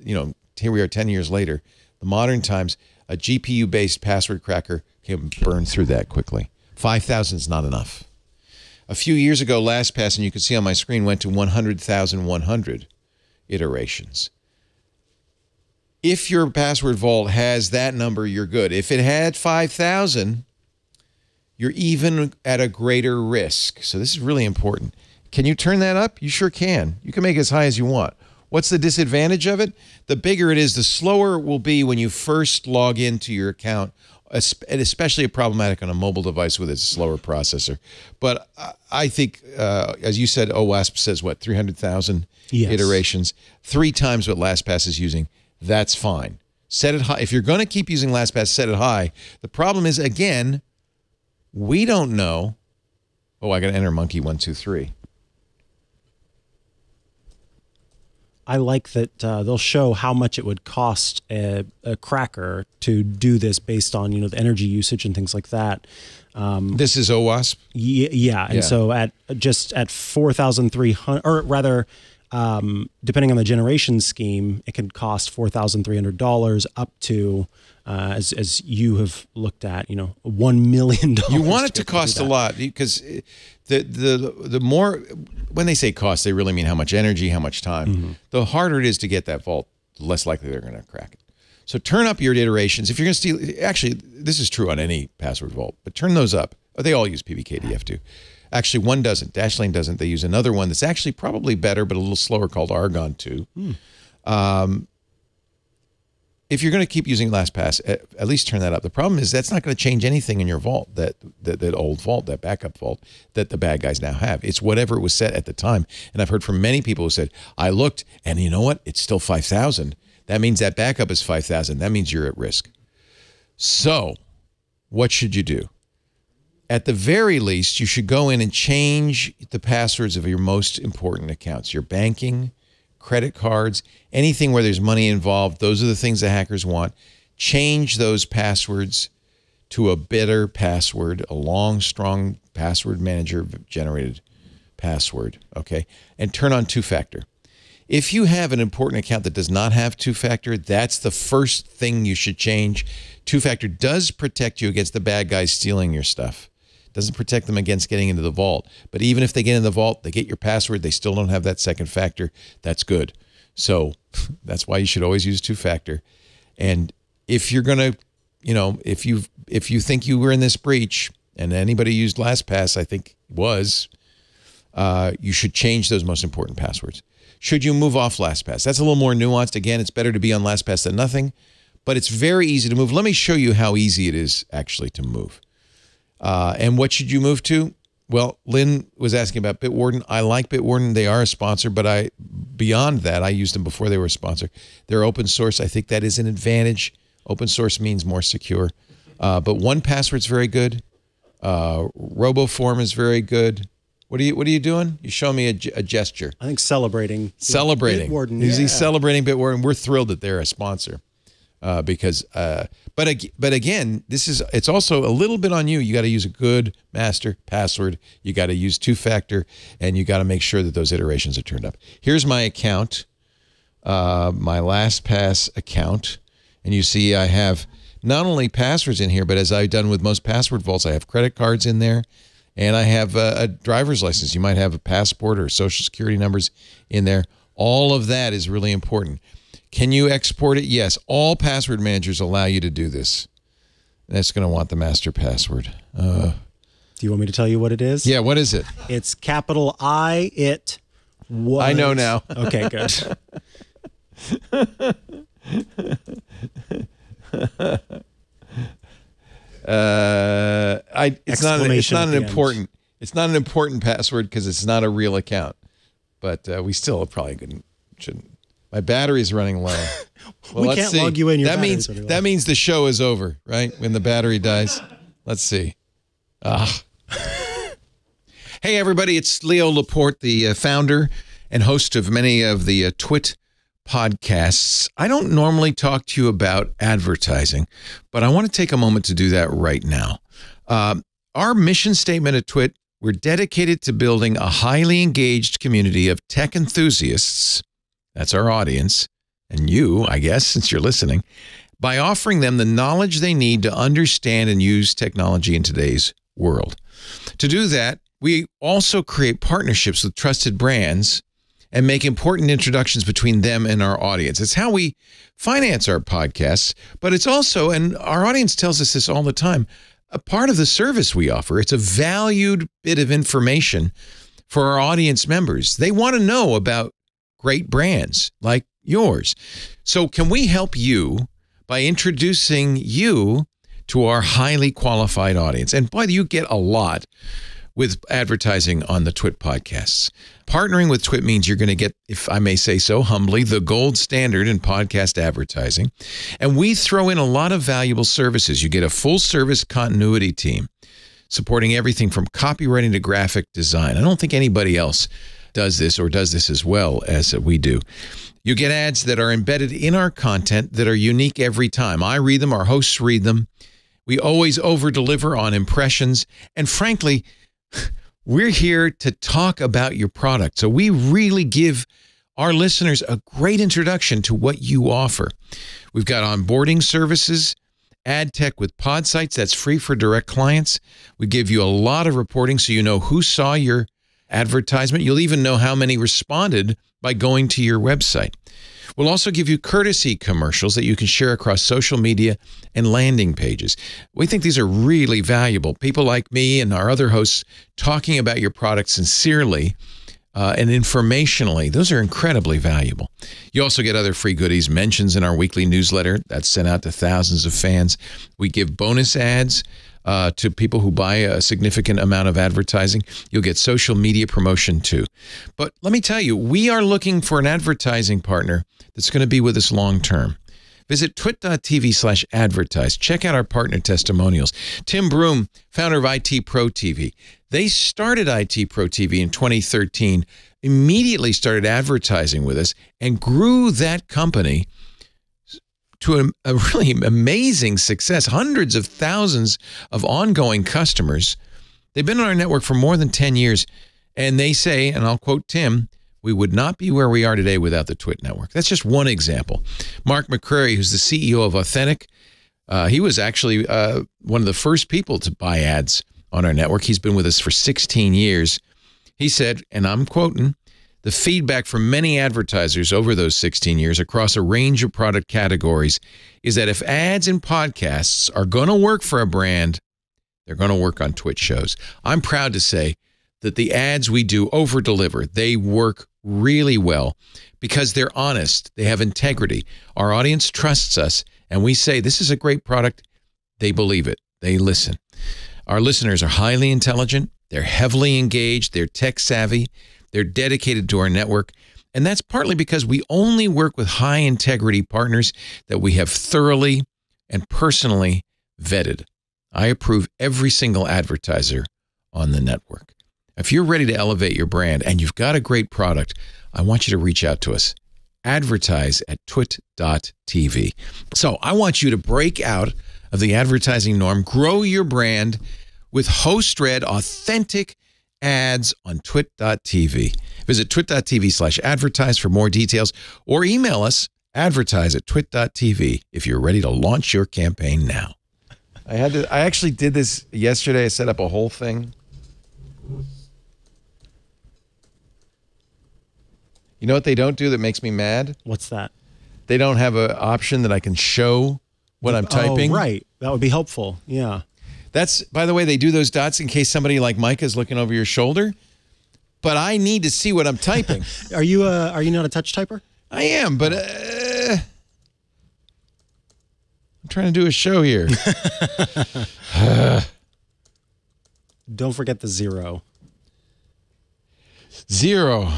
here we are 10 years later, the modern times, a GPU-based password cracker can burn through that quickly. 5,000 is not enough. A few years ago, LastPass, and you can see on my screen, went to 100,100 iterations. If your password vault has that number, you're good. If it had 5,000, you're even at a greater risk. So this is really important. Can you turn that up? You sure can. You can make it as high as you want. What's the disadvantage of it? The bigger it is, the slower it will be when you first log into your account, and especially problematic on a mobile device with a slower processor. But I think, as you said, OWASP says, what, 300,000 iterations? 3 times what LastPass is using. That's fine. Set it high. If you're going to keep using LastPass, set it high. The problem is, again, we don't know. Oh, I got to enter monkey 123. I like that they'll show how much it would cost a cracker to do this based on the energy usage and things like that. This is OWASP? Yeah. And so at 4,300, or rather, depending on the generation scheme, it can cost $4,300 up to, as you have looked at, $1 million. You want it to cost a lot because the more, when they say cost, they really mean how much energy, how much time. The harder it is to get that vault, the less likely they're going to crack it. So turn up your iterations. If you're going to steal, actually, this is true on any password vault, but turn those up. They all use PBKDF2. Actually, one doesn't. Dashlane doesn't. They use another one that's actually probably better, but a little slower, called Argon 2. If you're going to keep using LastPass, at least turn that up. The problem is that's not going to change anything in your vault, that old vault, that backup vault that the bad guys now have. It's whatever it was set at the time. And I've heard from many people who said, I looked, and you know what? It's still 5,000. That means that backup is 5,000. That means you're at risk. So what should you do? At the very least, you should go in and change the passwords of your most important accounts, your banking, credit cards, anything where there's money involved. Those are the things the hackers want. Change those passwords to a better password, a long, strong password manager generated password, okay? And turn on two-factor. If you have an important account that does not have two-factor, that's the first thing you should change. Two-factor does protect you against the bad guys stealing your stuff. Doesn't protect them against getting into the vault. But even if they get in the vault, they get your password, they still don't have that second factor, that's good. So that's why you should always use two-factor. And if you're going to, if you think you were in this breach, and anybody used LastPass, I think was, you should change those most important passwords. Should you move off LastPass? That's a little more nuanced. Again, it's better to be on LastPass than nothing, but it's very easy to move. Let me show you how easy it is actually to move. And what should you move to? Well, Lynn was asking about Bitwarden. I like Bitwarden. They are a sponsor, but beyond that, I used them before they were a sponsor. They're open source. I think that is an advantage. Open source means more secure. But 1Password's very good. RoboForm is very good. What are you doing? You show me a gesture. I think celebrating. Celebrating. Bitwarden. He's celebrating Bitwarden. We're thrilled that they're a sponsor. Because again, it's also a little bit on you. You got to use a good master password. You got to use 2-factor, and you got to make sure that those iterations are turned up. Here's my account, my LastPass account, and you see I have not only passwords in here, but as I've done with most password vaults, I have credit cards in there, and I have a driver's license. You might have a passport or social security numbers in there. All of that is really important. Can you export it? Yes. All password managers allow you to do this. That's going to want the master password. Do you want me to tell you what it is? Yeah, what is it? It's capital I, it, was. I know now. Okay, good. It's not an important password because it's not a real account. But we still probably shouldn't. My battery's running low. Well, we can't log you in. That means the show is over, right? When the battery dies. Let's see. Hey, everybody! It's Leo Laporte, the founder and host of many of the Twit podcasts. I don't normally talk to you about advertising, but I want to take a moment to do that right now. Our mission statement at Twit: we're dedicated to building a highly engaged community of tech enthusiasts. That's our audience, and you, I guess, since you're listening, by offering them the knowledge they need to understand and use technology in today's world. To do that, we also create partnerships with trusted brands and make important introductions between them and our audience. It's how we finance our podcasts, but it's also, and our audience tells us this all the time, a part of the service we offer. It's a valued bit of information for our audience members. They want to know about great brands like yours. So can we help you by introducing you to our highly qualified audience? And boy, you get a lot with advertising on the Twit podcasts. Partnering with Twit means you're going to get, if I may say so humbly, the gold standard in podcast advertising. And we throw in a lot of valuable services. You get a full service continuity team supporting everything from copywriting to graphic design. I don't think anybody else does this or does this as well as we do. You get ads that are embedded in our content that are unique every time. I read them, our hosts read them. We always over-deliver on impressions. And frankly, we're here to talk about your product. So we really give our listeners a great introduction to what you offer. We've got onboarding services, ad tech with pod sites. That's free for direct clients. We give you a lot of reporting so you know who saw your advertisement. You'll even know how many responded by going to your website. We'll also give you courtesy commercials that you can share across social media and landing pages. We think these are really valuable. People like me and our other hosts talking about your product sincerely and informationally. Those are incredibly valuable. You also get other free goodies, mentions in our weekly newsletter that's sent out to thousands of fans. We give bonus ads to people who buy a significant amount of advertising. You'll get social media promotion too. But let me tell you, we are looking for an advertising partner that's going to be with us long term. Visit twit.tv/advertise. Check out our partner testimonials. Tim Broom, founder of IT Pro TV. They started IT Pro TV in 2013, immediately started advertising with us, and grew that company to a really amazing success. Hundreds of thousands of ongoing customers. They've been on our network for more than 10 years, and they say, and I'll quote Tim, "We would not be where we are today without the Twit network." That's just one example. Mark McCrary, who's the CEO of Authentic, he was actually one of the first people to buy ads on our network. He's been with us for 16 years. He said, and I'm quoting, "The feedback from many advertisers over those 16 years across a range of product categories is that if ads and podcasts are going to work for a brand, they're going to work on Twitch shows." I'm proud to say that the ads we do over-deliver. They work really well because they're honest. They have integrity. Our audience trusts us, and we say, this is a great product. They believe it. They listen. Our listeners are highly intelligent. They're heavily engaged. They're tech-savvy. They're dedicated to our network. And that's partly because we only work with high-integrity partners that we have thoroughly and personally vetted. I approve every single advertiser on the network. If you're ready to elevate your brand and you've got a great product, I want you to reach out to us. Advertise at twit.tv. So I want you to break out of the advertising norm, grow your brand with host-read authentic ads on twit.tv. Visit twit.tv/advertise for more details or email us advertise@twit.tv if you're ready to launch your campaign now. I actually did this yesterday. I set up a whole thing. You know what they don't do that makes me mad? What's that? They don't have an option that I can show what I'm typing. Oh, right. That would be helpful. Yeah. That's, by the way, they do those dots in case somebody like Mikah is looking over your shoulder. But I need to see what I'm typing. Are you not a touch typer? I am, but I'm trying to do a show here. Don't forget the 0. 0.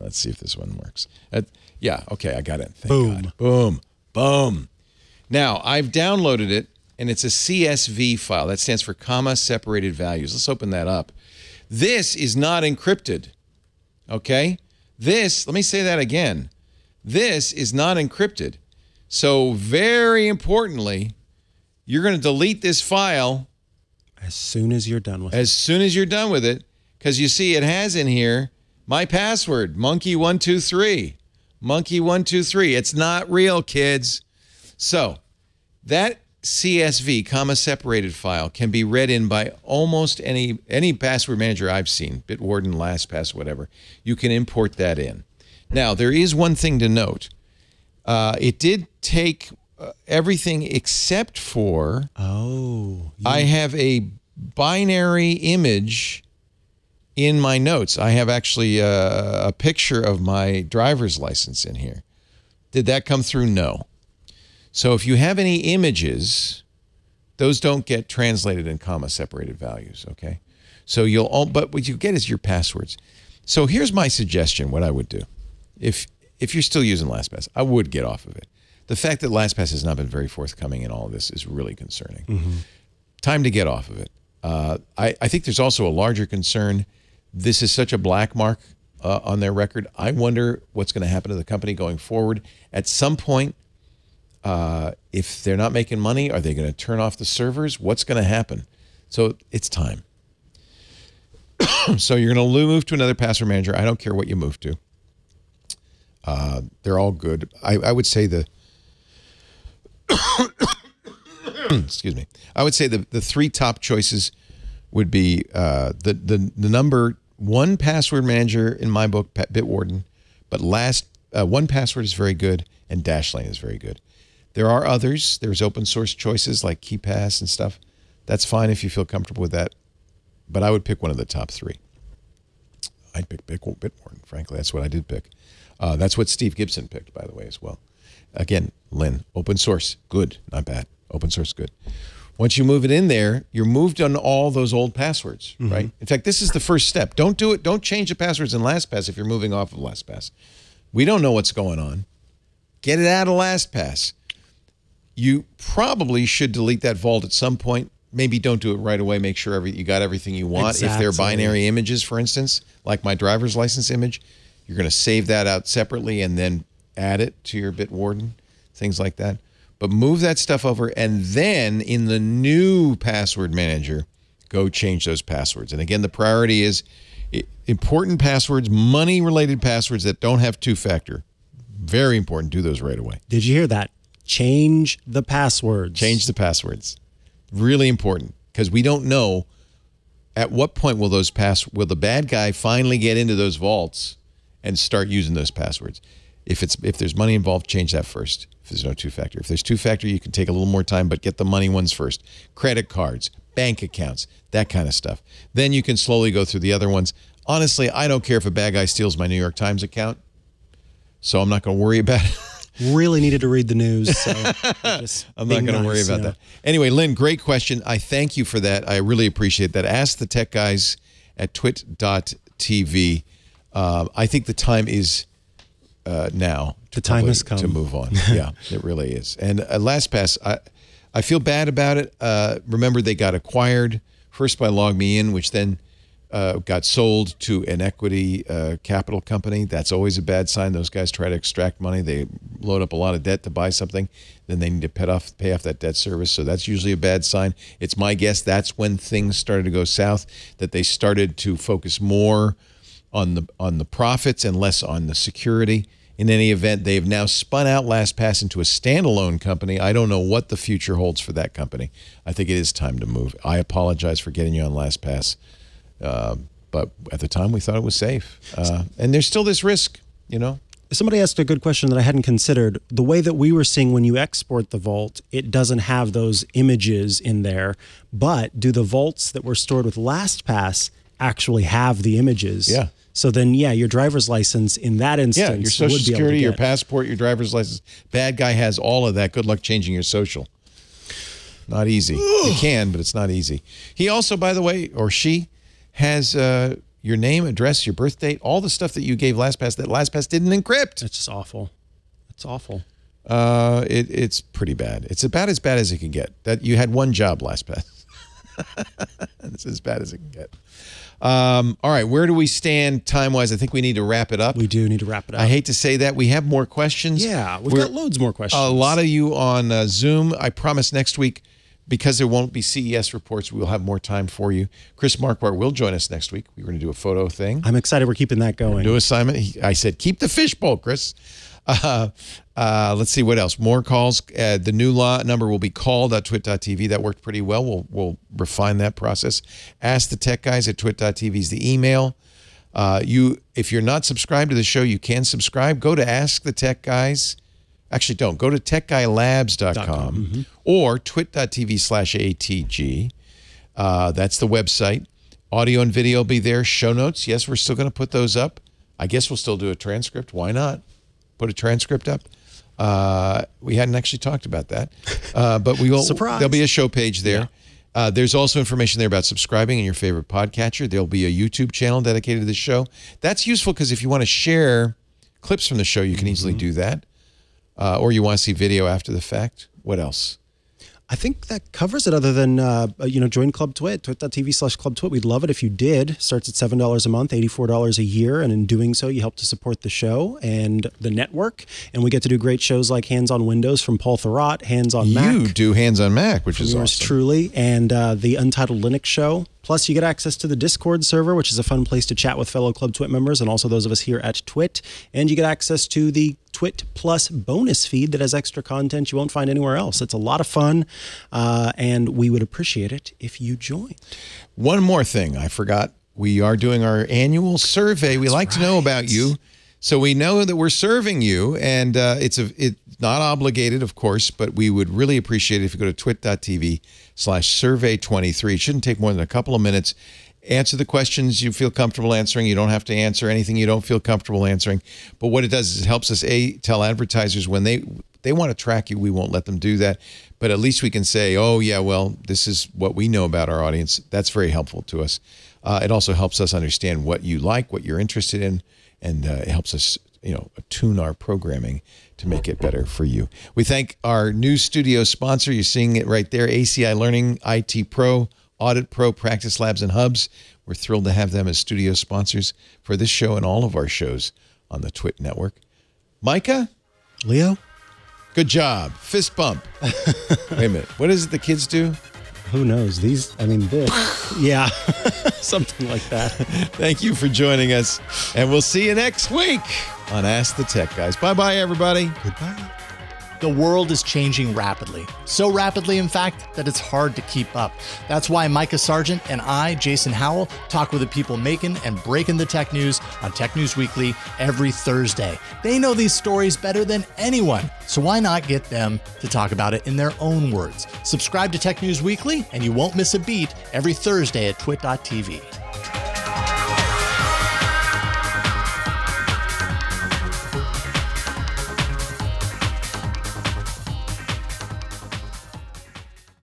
Let's see if this one works. Yeah, okay, I got it. Thank Boom. God. Boom. Boom. Now, I've downloaded it, and it's a CSV file. That stands for comma separated values. Let's open that up. This is not encrypted, okay? This, let me say that again. This is not encrypted. So very importantly, you're going to delete this file as soon as you're done with it. As soon as you're done with it, because you see it has in here my password, monkey123. Monkey123. It's not real, kids. So that CSV, comma separated file, can be read in by almost any password manager I've seen, Bitwarden, LastPass, whatever. You can import that in. Now, there is one thing to note. It did take everything except for I have a binary image in my notes. I have actually a picture of my driver's license in here. Did that come through? No. So if you have any images, those don't get translated in comma separated values, okay? So but what you get is your passwords. So here's my suggestion, what I would do. If you're still using LastPass, I would get off of it. The fact that LastPass has not been very forthcoming in all of this is really concerning. Mm-hmm. Time to get off of it. I think there's also a larger concern. This is such a black mark on their record. I wonder what's going to happen to the company going forward. At some point, if they're not making money, are they going to turn off the servers? What's going to happen? So it's time. So you're going to move to another password manager. I don't care what you move to. They're all good. I would say excuse me. I would say the three top choices would be the number one password manager in my book, Bitwarden, but 1Password is very good and Dashlane is very good. There are others. There's open source choices like KeePass and stuff. That's fine if you feel comfortable with that, but I would pick one of the top three. I'd pick Bitwarden, frankly. That's what I did pick. That's what Steve Gibson picked, by the way, as well. Again, Lynn, open source, good, not bad. Open source, good. Once you move it in there, you're moved on all those old passwords, right? In fact, this is the first step. Don't do it. Don't change the passwords in LastPass if you're moving off of LastPass. We don't know what's going on. Get it out of LastPass. You probably should delete that vault at some point. Maybe don't do it right away. Make sure you got everything you want. Exactly. If they're binary images, for instance, like my driver's license image, you're going to save that out separately and then add it to your Bitwarden, things like that. But move that stuff over, and then in the new password manager, go change those passwords. And again, the priority is important passwords, money-related passwords that don't have two-factor. Very important. Do those right away. Did you hear that? Change the passwords. Change the passwords. Really important, because we don't know at what point will the bad guy finally get into those vaults and start using those passwords. If there's money involved, change that first. If there's no two-factor. If there's two-factor, you can take a little more time, but get the money ones first. Credit cards, bank accounts, that kind of stuff. Then you can slowly go through the other ones. Honestly, I don't care if a bad guy steals my New York Times account, so I'm not going to worry about it. Really needed to read the news. So I'm not going to worry about that. Anyway, Lynn, great question. I thank you for that. I really appreciate that. Ask the tech guys at twit.tv. I think the time is now. The time has come to move on. Yeah, it really is. And LastPass, I feel bad about it. Remember, they got acquired first by LogMeIn, which then got sold to an equity capital company. That's always a bad sign. Those guys try to extract money. They load up a lot of debt to buy something. Then they need to pay off that debt service. So that's usually a bad sign. It's my guess that's when things started to go south, that they started to focus more on the profits and less on the security. In any event, they've now spun out LastPass into a standalone company. I don't know what the future holds for that company. I think it is time to move. I apologize for getting you on LastPass. But at the time, we thought it was safe. And there's still this risk, you know? Somebody asked a good question that I hadn't considered. The way that we were seeing when you export the vault, it doesn't have those images in there. But do the vaults that were stored with LastPass actually have the images? Yeah. So then, yeah, your driver's license in that instance. Yeah, your social security, your passport, your driver's license. Bad guy has all of that. Good luck changing your social. Not easy. You can, but it's not easy. He also, by the way, or she, has your name, address, your birth date, all the stuff that you gave LastPass that LastPass didn't encrypt. It's just awful. It's awful. It's pretty bad. It's about as bad as it can get. That you had one job, LastPass. It's as bad as it can get. All right, where do we stand time-wise? I think we need to wrap it up. We do need to wrap it up. I hate to say that. We have more questions. Yeah, we've got loads more questions. A lot of you on Zoom. I promise next week, because there won't be CES reports, we will have more time for you. Chris Marquardt will join us next week. We're going to do a photo thing. I'm excited we're keeping that going. New assignment. I said, keep the fishbowl, Chris. Let's see what else. More calls. The new number will be call.twit.tv. That worked pretty well. We'll refine that process. Ask the tech guys at twit.tv is the email. If you're not subscribed to the show, you can subscribe. Go to Ask the Tech Guys. Actually, don't. Go to techguylabs.com or twit.tv/ATG. That's the website. Audio and video will be there. Show notes. Yes, we're still going to put those up. I guess we'll still do a transcript. Why not? Put a transcript up. We hadn't actually talked about that. But we will. Surprise. There'll be a show page there. Yeah. There's also information there about subscribing in your favorite podcatcher. There'll be a YouTube channel dedicated to the show. That's useful because if you want to share clips from the show, you can easily do that. Or you want to see video after the fact. What else? I think that covers it other than, join Club Twit, twit.tv/Club Twit. We'd love it if you did. Starts at $7 a month, $84 a year. And in doing so, you help to support the show and the network. And we get to do great shows like Hands on Windows from Paul Thurrott, Hands on Mac. You do Hands on Mac, which is yours awesome. Truly, and the Untitled Linux Show. Plus, you get access to the Discord server, which is a fun place to chat with fellow Club Twit members and also those of us here at Twit. And you get access to the Twit Plus bonus feed that has extra content you won't find anywhere else. It's a lot of fun, and we would appreciate it if you joined. One more thing I forgot. We are doing our annual survey. We like to know about you. So we know that we're serving you, and it's not obligated, of course, but we would really appreciate it if you go to twit.tv/survey23. It shouldn't take more than a couple of minutes. Answer the questions you feel comfortable answering. You don't have to answer anything you don't feel comfortable answering. But what it does is it helps us, tell advertisers when they want to track you, we won't let them do that. But at least we can say, oh, yeah, well, this is what we know about our audience. That's very helpful to us. It also helps us understand what you like, what you're interested in, and it helps us, tune our programming to make it better for you. We thank our new studio sponsor. You're seeing it right there, ACI Learning, IT Pro, Audit Pro, Practice Labs, and Hubs. We're thrilled to have them as studio sponsors for this show and all of our shows on the Twit Network. Mikah? Leo? Good job. Fist bump. Wait a minute. What is it the kids do? Who knows? This. Yeah, something like that. Thank you for joining us, and we'll see you next week on Ask the Tech Guys. Bye-bye, everybody. Goodbye. The world is changing rapidly. So rapidly, in fact, that it's hard to keep up. That's why Mikah Sargent and I, Jason Howell, talk with the people making and breaking the tech news on Tech News Weekly every Thursday. They know these stories better than anyone, so why not get them to talk about it in their own words? Subscribe to Tech News Weekly and you won't miss a beat every Thursday at twit.tv.